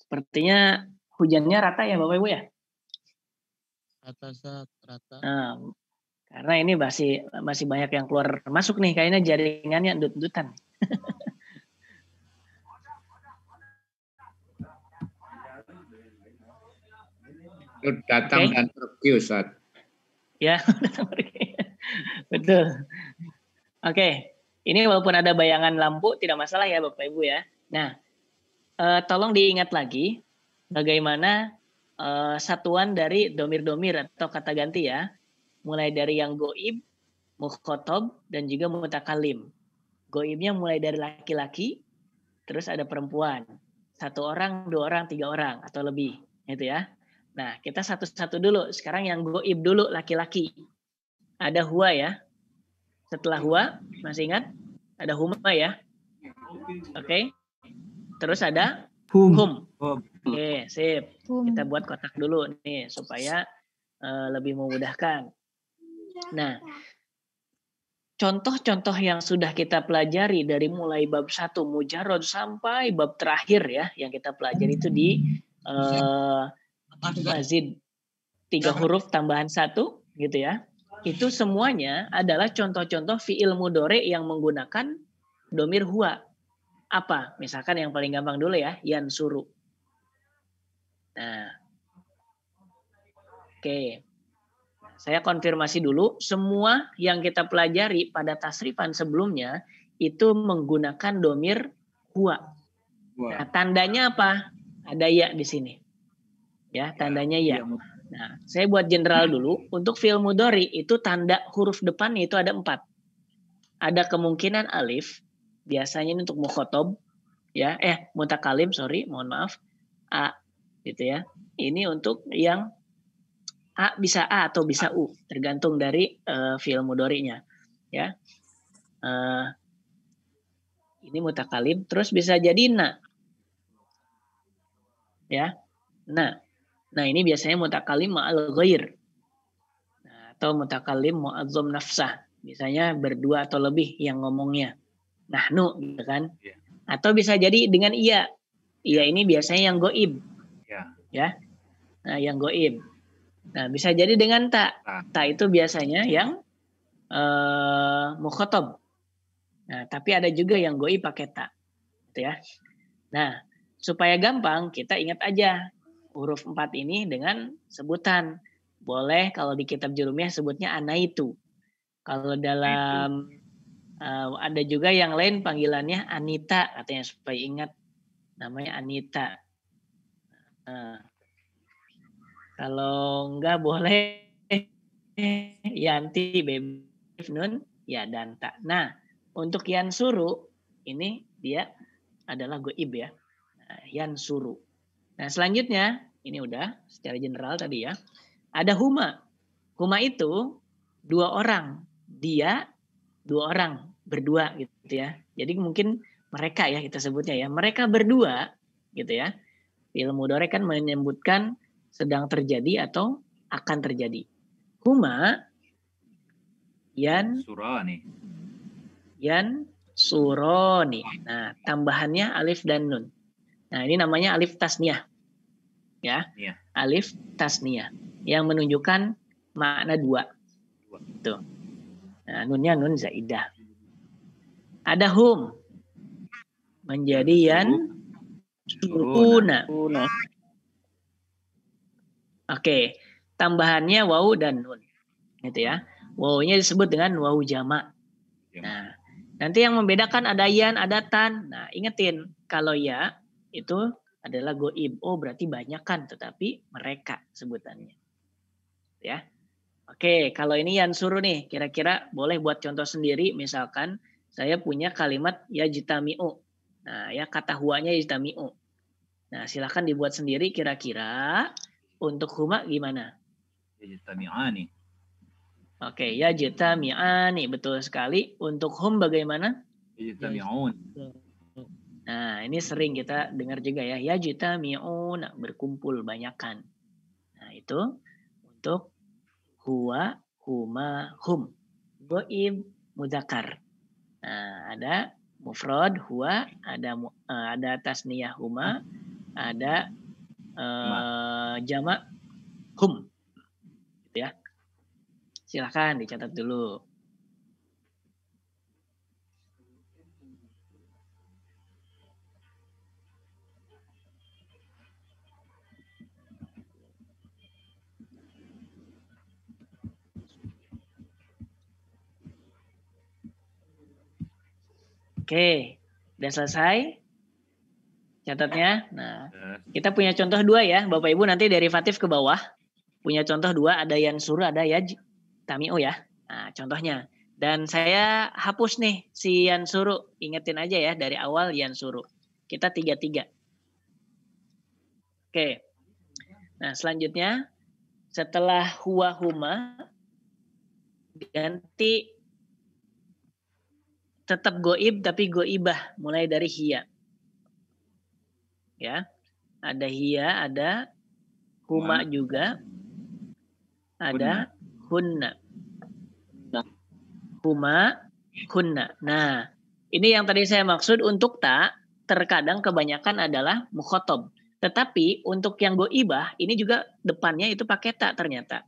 Sepertinya hujannya rata ya Bapak Ibu ya? Rata, Ustaz, rata. Nah, karena ini masih banyak yang keluar masuk nih, kayaknya jaringannya endut-endutan. Datang dan pergi, Ustaz. Ya, datang pergi. Betul. Oke, ini walaupun ada bayangan lampu tidak masalah ya Bapak Ibu ya. Nah, tolong diingat lagi bagaimana satuan dari domir-domir atau kata ganti ya. Mulai dari yang goib, mukhotob, dan juga mutakalim. Goibnya mulai dari laki-laki, terus ada perempuan. 1 orang, 2 orang, 3 orang, atau lebih. Gitu ya. Nah, kita satu-satu dulu. Sekarang yang goib dulu, laki-laki. Ada huwa ya. Setelah huwa, masih ingat? Ada huma ya. Oke. Terus ada hum. Oke, sip. Kita buat kotak dulu nih, supaya lebih memudahkan. Nah, contoh-contoh yang sudah kita pelajari dari mulai bab 1 mujarrad sampai bab terakhir ya, yang kita pelajari itu di mazid 3 huruf tambahan 1 gitu ya. Itu semuanya adalah contoh-contoh fiil mudhari yang menggunakan domir huwa. Apa? Misalkan yang paling gampang dulu ya, yansuru. Nah, oke. Saya konfirmasi dulu, semua yang kita pelajari pada tasrifan sebelumnya itu menggunakan domir huwa. Nah, tandanya apa? Ada ya di sini. Ya, tandanya ya. Nah, saya buat general dulu. Untuk fi'il mudhari itu tanda huruf depannya itu ada 4. Ada kemungkinan alif, biasanya ini untuk mukhotob, ya, mutakalim, mohon maaf, a, gitu ya. Ini untuk yang A bisa A atau bisa U, tergantung dari fi'il mudhari'nya. Ya. Ini mutakalim, terus bisa jadi na. Ya. Nah, ini biasanya mutakalim ma'al ghair. Nah, atau mutakalim mu'azzam nafsah. Misalnya berdua atau lebih yang ngomongnya. Nahnu gitu kan. Atau bisa jadi dengan iya. Iya ini biasanya yang goib. Ya. Nah, yang goib. Nah, bisa jadi dengan ta. Ta itu biasanya yang mukhotob. Nah, tapi ada juga yang goib pakai ta. Gitu ya. Nah, supaya gampang kita ingat aja huruf 4 ini dengan sebutan. Boleh kalau di kitab Jurumiyah sebutnya anaitu. Kalau dalam ada juga yang lain panggilannya Anita katanya supaya ingat namanya Anita. Kalau enggak boleh Yanti, Baby, Nun, ya Danta. Nah, untuk Yansuru ini dia adalah goib ya. Nah, Yansuru. Nah, selanjutnya ini udah secara general tadi ya. Ada huma. Huma itu 2 orang. Dia 2 orang, berdua gitu ya. Jadi mungkin mereka ya kita sebutnya ya. Mereka berdua gitu ya. Fi'il mudhari kan menyebutkan sedang terjadi atau akan terjadi. Huma yan suroni. Nah, tambahannya alif dan nun. Nah, ini namanya alif tasniyah. Ya. Alif tasniyah yang menunjukkan makna 2. Tuh. Nah, nunnya nun zaidah. Ada hum menjadi yan suruna. Oke, tambahannya wawu dan nun. Gitu ya. Wawunya disebut dengan wawu jamak. Nah, Nanti yang membedakan ada yan, ada tan. Nah, ingetin kalau ya itu adalah goib. Oh, berarti banyakan, tetapi mereka sebutannya. Ya. Oke, kalau ini yan suruh nih, kira-kira boleh buat contoh sendiri. Misalkan saya punya kalimat yajtami'u. Nah, ya kata huanya yajtami'u. Nah, silakan dibuat sendiri kira-kira untuk huma gimana? Yajtami'ani. Oke, yajtami'ani betul sekali. Untuk hum bagaimana? Yajtami'un. Nah, ini sering kita dengar juga ya. Yajtami'un, berkumpul banyakan. Nah, itu untuk huwa, huma, hum. Goib, mudzakkar. Nah, ada mufrad huwa, ada tasniyah huma, ada jamak hum. Gitu ya. Silahkan dicatat dulu. Oke, udah selesai catatnya. Nah, kita punya contoh 2 ya, Bapak Ibu nanti derivatif ke bawah. Punya contoh 2, ada yang suruh, ada yajtami'u ya. Nah, contohnya. Dan saya hapus nih si yang suruh. Ingetin aja ya dari awal yang suruh. Kita 3-3. Oke. Nah, selanjutnya setelah huwa huma ganti tetap goib tapi goibah mulai dari hiya. Ya. Ada hiya, ada huma juga. Ada hunna. Huma, hunna. Nah, ini yang tadi saya maksud untuk ta, terkadang kebanyakan adalah mukhotob. Tetapi untuk yang goibah, ini juga depannya itu pakai ta ternyata.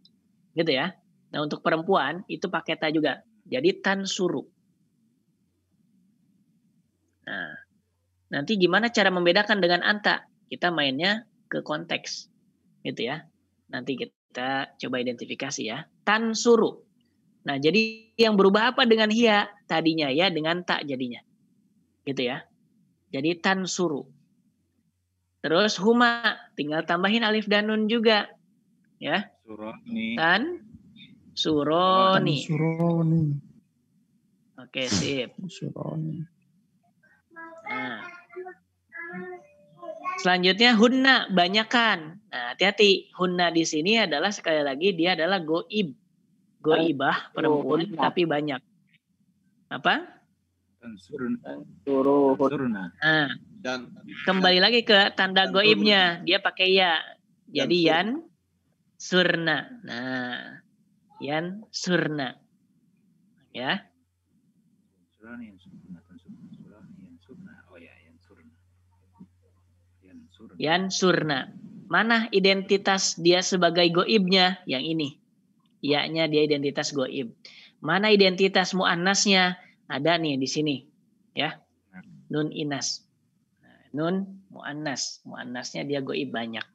Gitu ya. Nah, untuk perempuan itu pakai ta juga. Jadi tansuru. Nah, nanti gimana cara membedakan dengan anta? Kita mainnya ke konteks. Gitu ya. Nanti kita coba identifikasi ya. Tansuru. Nah, jadi yang berubah apa dengan hiya? Tadinya ya dengan tak jadinya. Gitu ya. Jadi tansuru. Terus huma, tinggal tambahin alif dan nun juga. Ya. Suroni. Tan suroni. Suroni. Oke, sip. Suroni. Nah. Selanjutnya hunna, banyakan. Nah, hati-hati. Hunna di sini adalah sekali lagi dia adalah goib. Goibah perempuan tapi banyak. Apa? Tansurna. Nah, kembali lagi ke tanda goibnya. Dia pakai ya. Jadi yan surna. Nah, yan surna. Ya. Surani yansurna. Surani yansurna. Oh ya, yansurna. Yansurna. Yan surna. Mana identitas dia sebagai goibnya? Yang ini. Ya-nya dia identitas goib. Mana identitas muannasnya? Ada nih di sini. Ya. Nun inas. Nun muannas. Muannasnya dia goib banyak.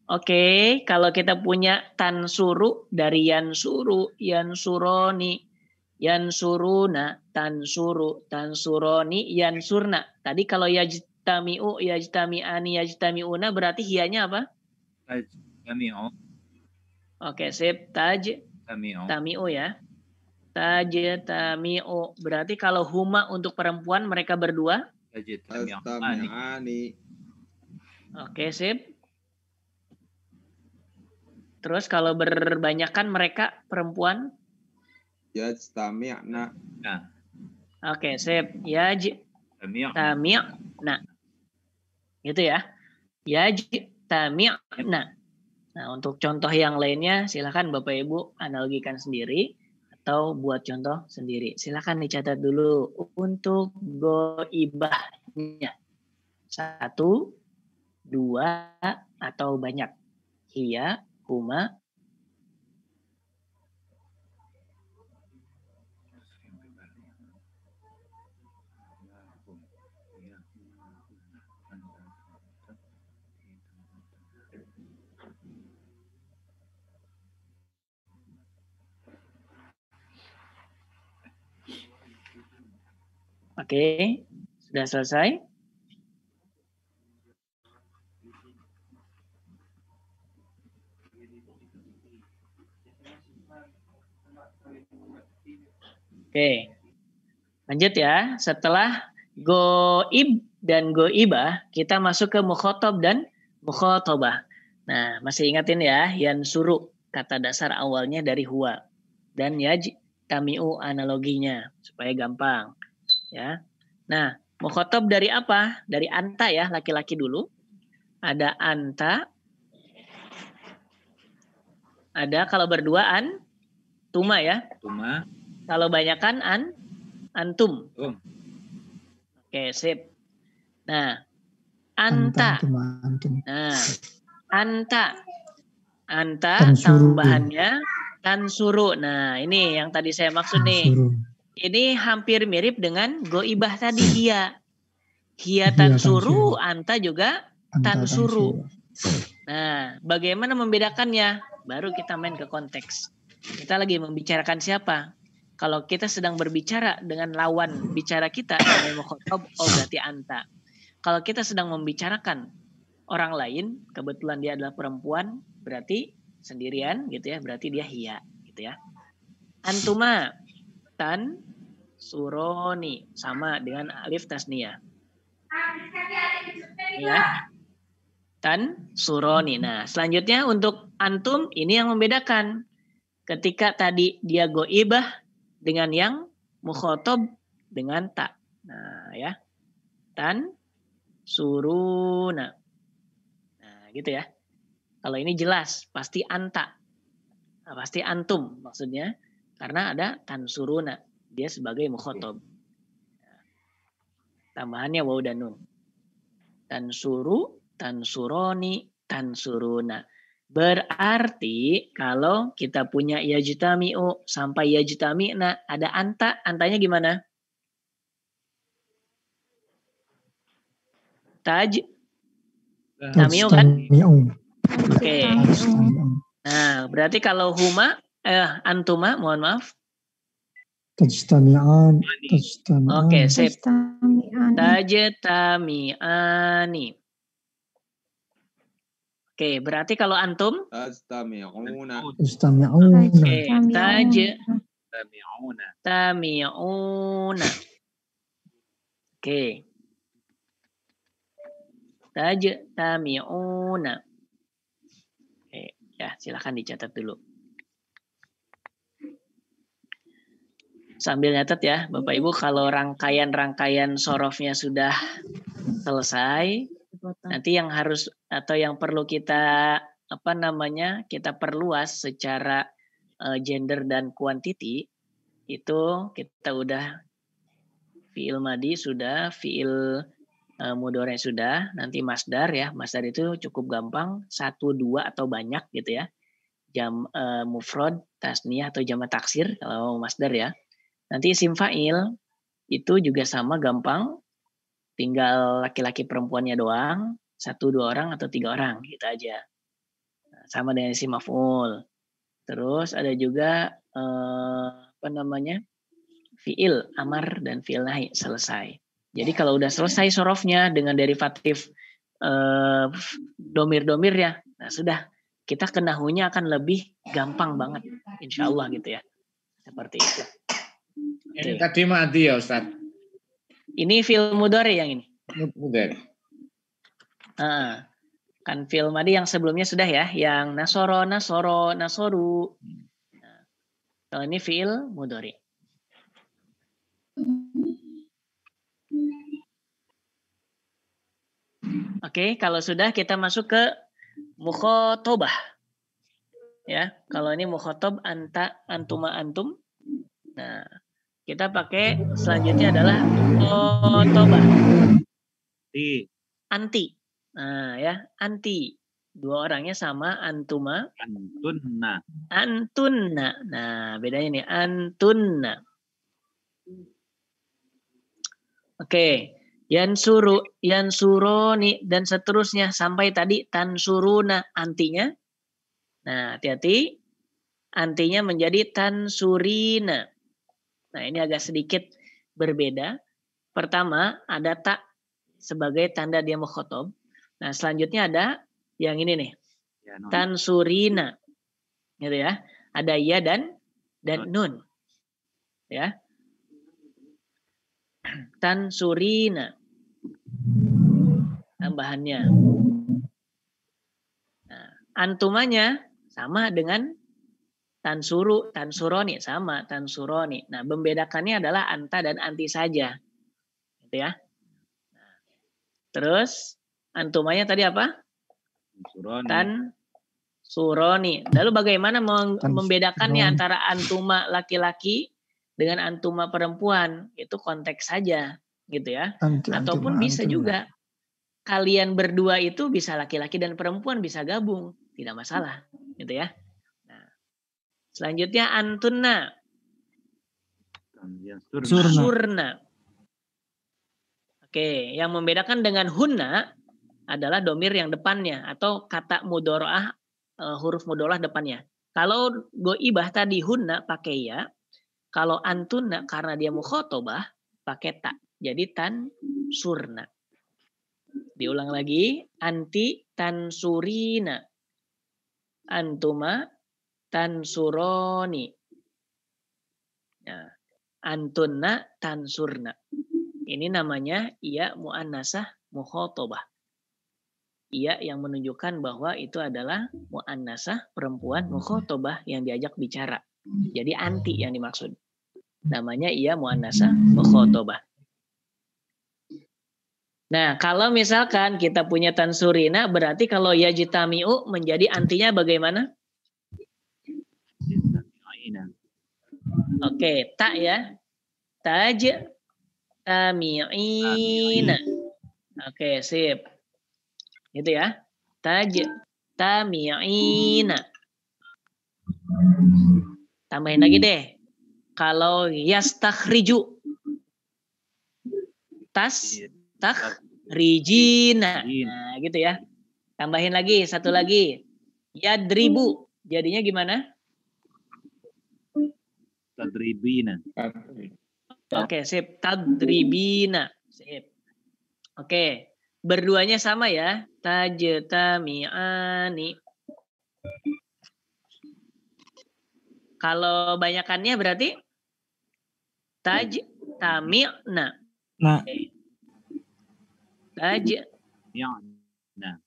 Oke, kalau kita punya tansuru dari yansuru, yansuroni, yansuruna, tansuru, tansuroni, yansurna. Tadi kalau yajtami'u, yajtami'ani, yajtami'una berarti hiyanya apa? Tami'u. Oke, sip. Tami'u ya. Tami'u. Berarti kalau huma untuk perempuan mereka berdua? Yajtami'ani. Oke, sip. Terus kalau berbanyakan mereka perempuan? Yajtami'na. Nah. Oke, sip. Yajtami'na. Gitu ya. Yajtami'na. Nah, untuk contoh yang lainnya silakan Bapak Ibu analogikan sendiri atau buat contoh sendiri. Silakan dicatat dulu untuk goibahnya. 1, 2, atau banyak. Hiya, huma. Oke, sudah selesai? Oke, lanjut ya. Setelah goib dan goibah, kita masuk ke mukhotob dan mukhotobah. Nah, masih ingatin ya, yang suruh kata dasar awalnya dari huwa dan yaj tamiu analoginya supaya gampang ya. Nah, mukhotob dari apa? Dari anta ya, laki-laki dulu. Ada anta. Ada kalau berduaan tuma ya. Tuma. Kalau banyakan antum. Oke, sip. Nah, anta. Nah, anta tambahannya tansuru. Nah, ini yang tadi saya maksud nih. Ini hampir mirip dengan goibah tadi hia. Hia tansuru, anta juga tansuru. Nah, bagaimana membedakannya? Baru kita main ke konteks. Kita lagi membicarakan siapa? Kalau kita sedang berbicara dengan lawan bicara kita, namanya mukhotob, oh berarti anta. Kalau kita sedang membicarakan orang lain, kebetulan dia adalah perempuan, berarti sendirian gitu ya, berarti dia hia gitu ya. Antuma tan suroni sama dengan alif tasniyah. Ya. Tan suroni. Nah, selanjutnya untuk antum ini yang membedakan. Ketika tadi dia goibah dengan yang mukhotob dengan ta. Nah, ya. Tan suruna. Nah, gitu ya. Kalau ini jelas, pasti anta. Nah, pasti antum maksudnya. Karena ada tan suruna. Dia sebagai mukhotob. Tambahannya waw dan nun. Tan suru, tan suroni, tan suruna. Berarti kalau kita punya yajtami'u sampai yajtami'na ada anta, antanya gimana? Tami'u kan? Oke. Nah, berarti kalau huma antuma, mohon maaf. Tajtami'an. Oke, sip. Tajtami'ani. Oke, berarti kalau antum? Tastami'una. Oke, tami'una. Oke. Tajtami'una. Oke, ya silakan dicatat dulu. Sambil nyatet ya, Bapak Ibu, kalau rangkaian-rangkaian sorofnya sudah selesai, nanti yang harus atau yang perlu kita kita perluas secara gender dan quantity itu kita udah fiil madi sudah, fiil mudhari sudah, nanti masdar ya. Masdar itu cukup gampang, 1, 2 atau banyak gitu ya. Mufrad, tasniyah atau jamak taksir kalau masdar ya. Nanti isim fa'il itu juga sama gampang, tinggal laki-laki perempuannya doang, 1, 2 orang atau 3 orang gitu aja. Nah, sama dengan isim maf'ul. Terus ada juga fiil amar dan fiil nahi selesai. Jadi kalau udah selesai sorofnya dengan derivatif domir-domir ya, nah sudah kita ke nahunya akan lebih gampang banget, insya Allah gitu ya. Seperti itu. Ini tadi mati ya Ustaz. Ini fiil mudhari yang ini. Mudhari. Kan fiil madi yang sebelumnya sudah ya, yang nasoro, nasoru. Nah, kalau ini fiil mudhari. Oke, kalau sudah kita masuk ke mukhotobah. Ya, kalau ini mukhotob anta, antuma, antum. Nah, kita pakai selanjutnya adalah mukhotobah. Anti. Nah, ya, anti. 2 orangnya sama, antuma. Antunna. Nah, bedanya nih, antunna. Oke. Yansuroni dan seterusnya sampai tadi tansuruna antinya. Nah, hati-hati. Antinya menjadi tansurina. Nah, ini agak sedikit berbeda. Pertama ada tak sebagai tanda dia mukhotob. Nah selanjutnya ada yang ini nih, Ya, non. tansurina, gitu ya. Ada ya dan nun, ya. Tansurina tambahannya. Nah, antumanya sama dengan tansuru, tansuroni sama tansuroni. Nah, membedakannya adalah anta dan anti saja. Gitu ya. Nah, terus antumanya tadi apa? Suroni. Tansuroni. Lalu bagaimana membedakannya antara antuma laki-laki dengan antuma perempuan? Itu konteks saja, gitu ya. Ataupun bisa juga kalian berdua itu bisa laki-laki dan perempuan bisa gabung, tidak masalah, gitu ya. Nah, selanjutnya antunna, surna. Oke, yang membedakan dengan hunna adalah domir yang depannya atau kata mudoroah, huruf mudoroah depannya. Kalau goibah tadi hunna pakai ya, kalau antunna karena dia mukhotobah pakai ta. Jadi tan surna. Diulang lagi, anti tansurina, antuma tansuroni, nah, antunna tansurna. Ini namanya iya muannasah mukhotobah. Iya yang menunjukkan bahwa itu adalah muannasah perempuan mukhotobah yang diajak bicara. Jadi anti yang dimaksud. Namanya iya muannasah mukhotobah. Nah, kalau misalkan kita punya tansurina, berarti kalau yajtami'u menjadi antinya bagaimana? Oke, tak ya. Taj tami'ina. Oke, sip. Gitu ya. Taj tami'ina. Tambahin lagi deh. Kalau yastakhriju. Rijina. Nah, gitu ya. Tambahin lagi satu lagi. Yadribu. Jadinya gimana? Tadribina. Oke, sip. Tadribina. Sip. Oke. Berduanya sama ya. Tajtami'ani. Kalau banyakannya berarti tajtami'na. Nah.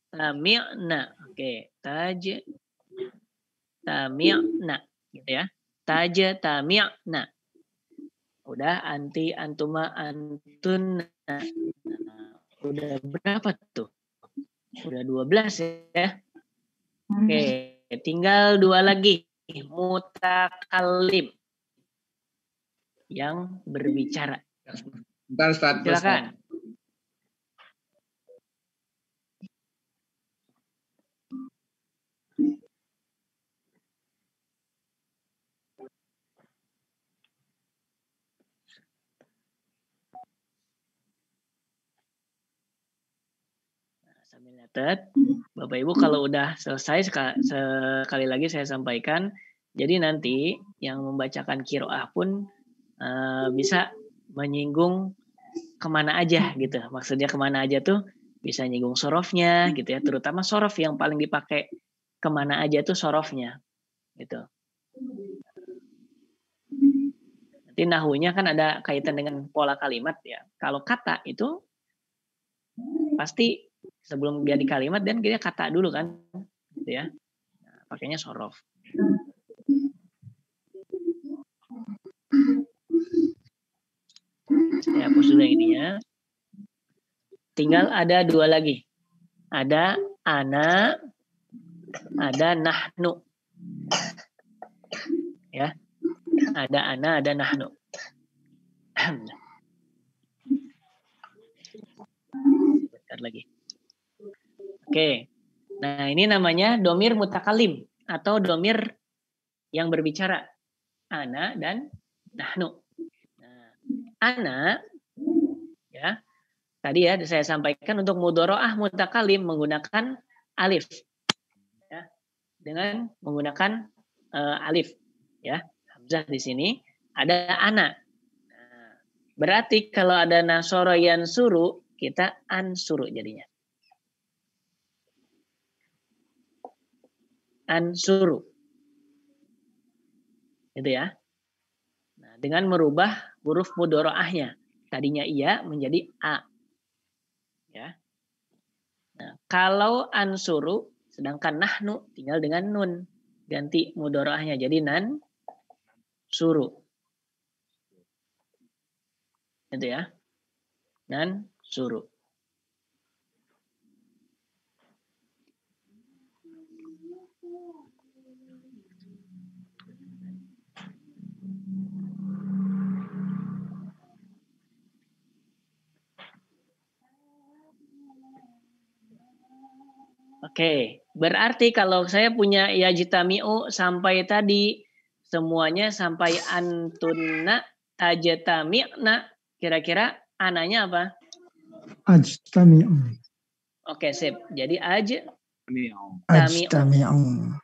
Tami'na. Oke, tami'na gitu ya. Tami'na. Udah anti antuma antun. Udah berapa tuh? Udah 12 ya. Oke, tinggal 2 lagi. Mutakalim yang berbicara. Bentar, Ustaz. Silakan. Sambil nyatet, Bapak Ibu kalau udah selesai sekali lagi saya sampaikan. Jadi nanti yang membacakan qiraah pun bisa menyinggung kemana aja gitu. Maksudnya kemana aja tuh bisa nyinggung sorofnya gitu ya. Terutama sorof yang paling dipakai kemana aja tuh sorofnya gitu. Nanti nahunya kan ada kaitan dengan pola kalimat ya. Kalau kata itu pasti sebelum jadi kalimat dan dia kata dulu kan, gitu ya. Nah, pakainya sorof. Saya hapus dulu yang ininya. Tinggal ada 2 lagi. Ada ana, ada nahnu. Ya. Ada ana, ada nahnu. Bentar lagi. Oke. Nah, ini namanya domir mutakalim atau domir yang berbicara. Ana dan nahnu. Nah, ana ya. Tadi ya saya sampaikan untuk mudharaah mutakalim menggunakan alif. Ya. Dengan menggunakan alif ya. Hamzah di sini ada ana. Nah, Berarti kalau ada nasoro yansuru, kita ansuru jadinya. Ansuru. Gitu ya. Nah, dengan merubah huruf mudoroahnya. Tadinya iya menjadi a. Ya. Nah, kalau ansuru, sedangkan nahnu tinggal dengan nun. Ganti mudoroahnya jadi nan suru. Gitu ya. Nan suru. Oke, berarti kalau saya punya yajtami'u sampai tadi semuanya sampai antunna tajtami'na, kira-kira ananya apa? Ajtami'u. Oke, sip. Jadi Mi'u. Ajtami'u.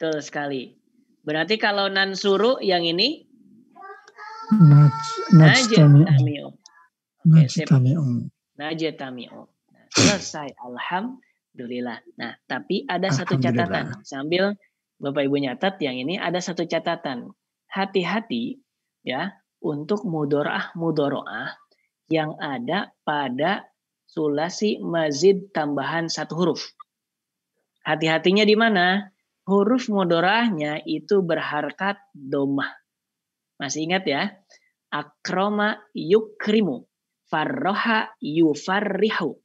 betul sekali. Berarti kalau nansuru yang ini Najtami'u. najtami'u. Oke, sip. Najtami'u. Najtami'u. Nah, selesai. Alhamdulillah. Nah, tapi ada satu Alhamdulillah. catatan. Sambil Bapak Ibu nyatat yang ini ada satu catatan. Hati-hati ya untuk mudoroah yang ada pada sulasi mazid tambahan satu huruf. Hati-hatinya di mana? Huruf mudoroahnya itu berharkat domah. Masih ingat ya? Akroma yukrimu. Farroha yufarrihu.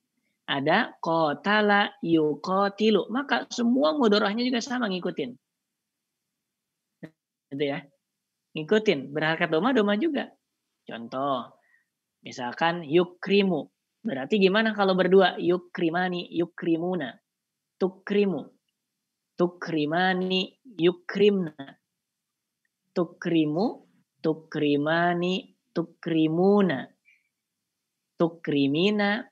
Ada qatala yuqatilu. Maka semua mudoroahnya juga sama ngikutin. Gitu ya. Ngikutin. Berharkat domah juga. Contoh. Misalkan yukrimu. Berarti gimana kalau berdua? Yukrimani, yukrimuna. Tukrimu. Tukrimani, yukrimna. Tukrimu, tukrimani, tukrimuna. Tukrimina,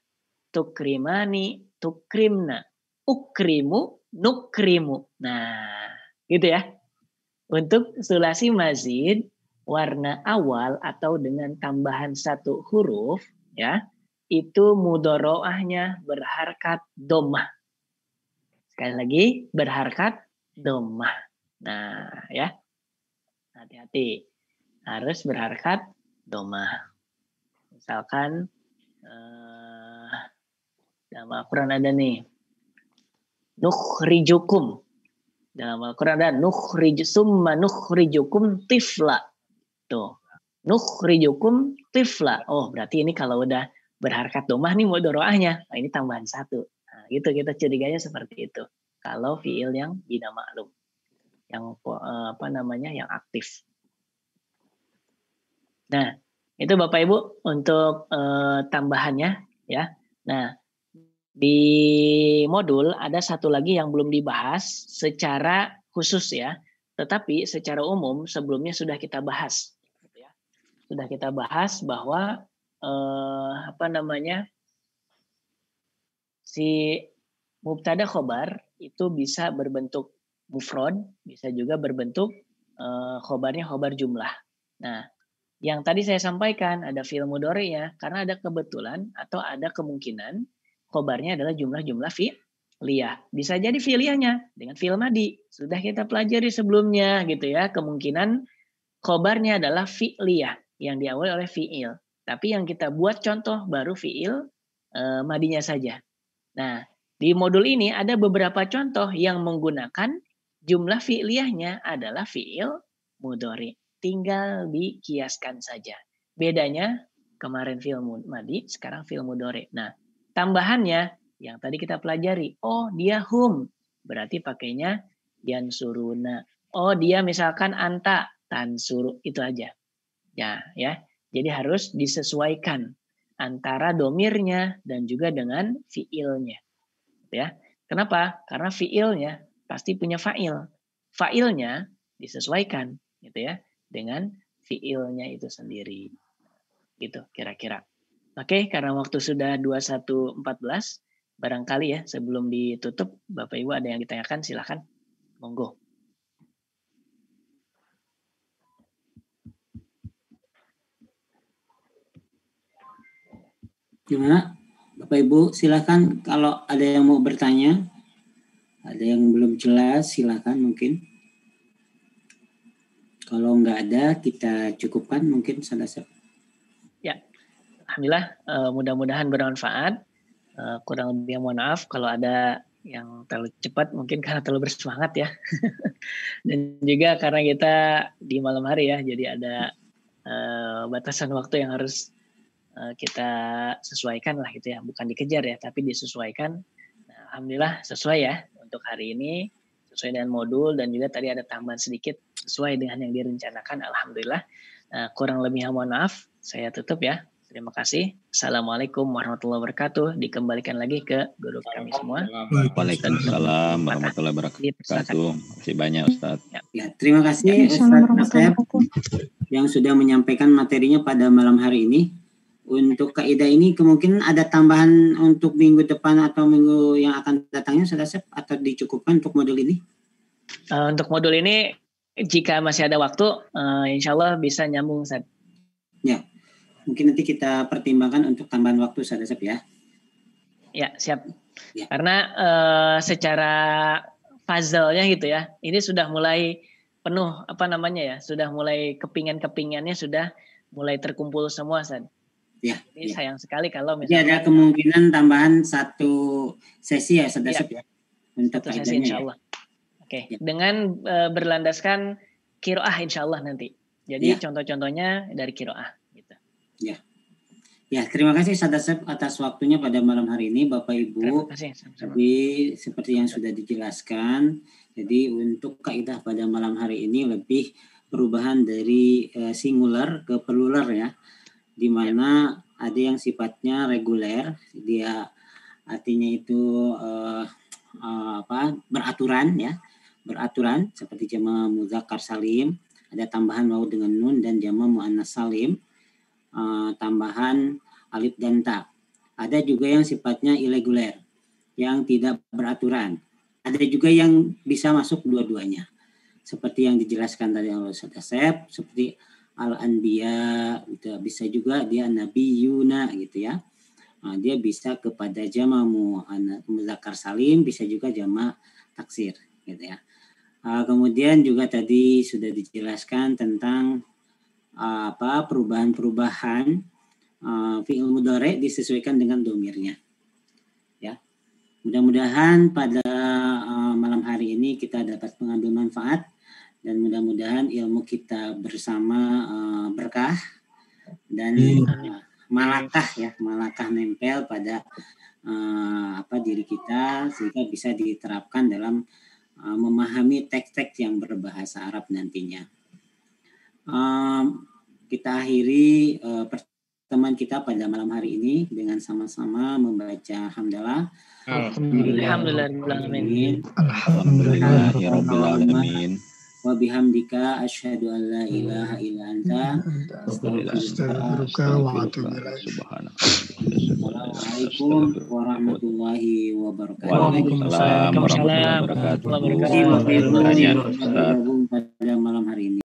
tukrimani, tukrimna. Ukrimu, nukrimu. Nah, gitu ya. Untuk sulasi mazid, warna awal atau dengan tambahan satu huruf, ya, itu mudoroahnya berharkat domah. Sekali lagi, berharkat domah. Nah, ya. Hati-hati. Harus berharkat domah. Misalkan, dalam Al-Quran ada nih. Nukhrijukum. Dalam Al-Quran ada summa nukhrijukum tifla. Tuh. Nukhrijukum tifla. Oh, berarti ini kalau udah berharkat domah nih mudoroahnya. Nah, ini tambahan satu. Nah, gitu kita curiganya seperti itu. Kalau fiil yang bina ma'lum. Yang yang aktif. Nah, itu Bapak Ibu untuk tambahannya ya. Nah, di modul ada satu lagi yang belum dibahas secara khusus ya. Tetapi secara umum sebelumnya sudah kita bahas. Ya. Sudah kita bahas bahwa si mubtada khobar itu bisa berbentuk mufrad, bisa juga berbentuk khobarnya khobar jumlah. Nah, yang tadi saya sampaikan ada fi'il mudhari ya, karena ada kebetulan atau ada kemungkinan khobarnya adalah jumlah-jumlah fi'liyah. Bisa jadi fi'liyahnya dengan fi'il madi. Sudah kita pelajari sebelumnya gitu ya. Kemungkinan khobarnya adalah fi'liyah yang diawali oleh fi'il. Tapi yang kita buat contoh baru fi'il madinya saja. Nah, di modul ini ada beberapa contoh yang menggunakan jumlah fi'liyahnya adalah fi'il mudhari. Tinggal dikiaskan saja. Bedanya kemarin fi'il madi, sekarang fi'il mudhari. Nah, tambahannya yang tadi kita pelajari. Oh, dia hum. Berarti pakainya yansuruna. Oh, dia misalkan anta, tansuru. Itu aja. Ya. Jadi harus disesuaikan antara domirnya dan juga dengan fi'ilnya. Ya. Kenapa? Karena fi'ilnya pasti punya fa'il. Fa'ilnya disesuaikan gitu ya dengan fi'ilnya itu sendiri. Gitu kira-kira. Oke, karena waktu sudah 21.14, barangkali ya sebelum ditutup Bapak Ibu ada yang ditanyakan silakan. Monggo. Gimana? Bapak Ibu silakan kalau ada yang mau bertanya, ada yang belum jelas silakan mungkin. Kalau nggak ada kita cukupkan mungkin Sadasep. Alhamdulillah, mudah-mudahan bermanfaat. Kurang lebih mohon maaf kalau ada yang terlalu cepat mungkin karena terlalu bersemangat ya. Dan juga karena kita di malam hari ya, jadi ada batasan waktu yang harus kita sesuaikan lah gitu ya, bukan dikejar ya, tapi disesuaikan. Nah, alhamdulillah sesuai ya untuk hari ini, sesuai dengan modul dan juga tadi ada tambahan sedikit sesuai dengan yang direncanakan. Alhamdulillah. Kurang lebihnya mohon maaf. Saya tutup ya. Terima kasih. Assalamualaikum warahmatullahi wabarakatuh. Dikembalikan lagi ke guru kami semua. Waalaikumsalam warahmatullahi wabarakatuh. Masih banyak Ustaz. Ya, terima kasih Ustaz Asep yang sudah menyampaikan materinya pada malam hari ini. Untuk kaidah ini kemungkinan ada tambahan untuk minggu depan atau minggu yang akan datangnya Ustaz Asep atau dicukupkan untuk modul ini? Untuk modul ini jika masih ada waktu, insya Allah bisa nyambung Ustaz. Ya, mungkin nanti kita pertimbangkan untuk tambahan waktu Ustaz Asep ya. Ya, siap. Ya. Karena secara puzzle-nya gitu ya, ini sudah mulai penuh sudah mulai kepingan-kepingannya sudah mulai terkumpul semua Ustaz. Ya. Ini sayang sekali kalau Jadi misalnya ada kemungkinan tambahan satu sesi ya Ustaz Asep ya. Untuk satu sesi kaidahnya insya ya. Allah. Oke, Ya. dengan berlandaskan qiraah insya Allah nanti. Jadi Ya. contoh-contohnya dari qiraah. Gitu. Ya, terima kasih Ustaz Asep atas waktunya pada malam hari ini Bapak Terima Ibu. kasih. Sama-sama. Jadi seperti yang sudah dijelaskan, jadi untuk kaidah pada malam hari ini lebih perubahan dari singular ke plural ya, di mana ada yang sifatnya reguler, dia artinya itu beraturan ya, beraturan seperti jama' mudzakkar salim, ada tambahan waw dengan nun dan jama' muannas salim, tambahan alif dan ta. Ada juga yang sifatnya irregular, yang tidak beraturan. Ada juga yang bisa masuk dua-duanya. Seperti yang dijelaskan tadi oleh Ustaz Asep, seperti al-anbiya, gitu. Bisa juga dia nabiyuna gitu ya. Dia bisa kepada jama' mudzakkar salim, bisa juga jama' taksir gitu ya. Kemudian juga tadi sudah dijelaskan tentang perubahan-perubahan fi'il mudhari' disesuaikan dengan domirnya. Ya. Mudah-mudahan pada malam hari ini kita dapat mengambil manfaat dan mudah-mudahan ilmu kita bersama berkah dan malakah nempel pada diri kita sehingga bisa diterapkan dalam memahami teks-teks yang berbahasa Arab nantinya. Kita akhiri pertemuan kita pada malam hari ini dengan sama-sama membaca hamdalah. Alhamdulillahirrahmanirrahim. Alhamdulillahirrahmanirrahim. Wa bihamdika asyhadu an la ilaha illa anta Astaghfiruka wa atubu ilaik. Assalamualaikum warahmatullahi wabarakatuh. Waalaikumsalam warahmatullahi wabarakatuh. Terima kasih Bapak Ibu Bertanya, yang Ustaz. bergabung pada malam hari ini.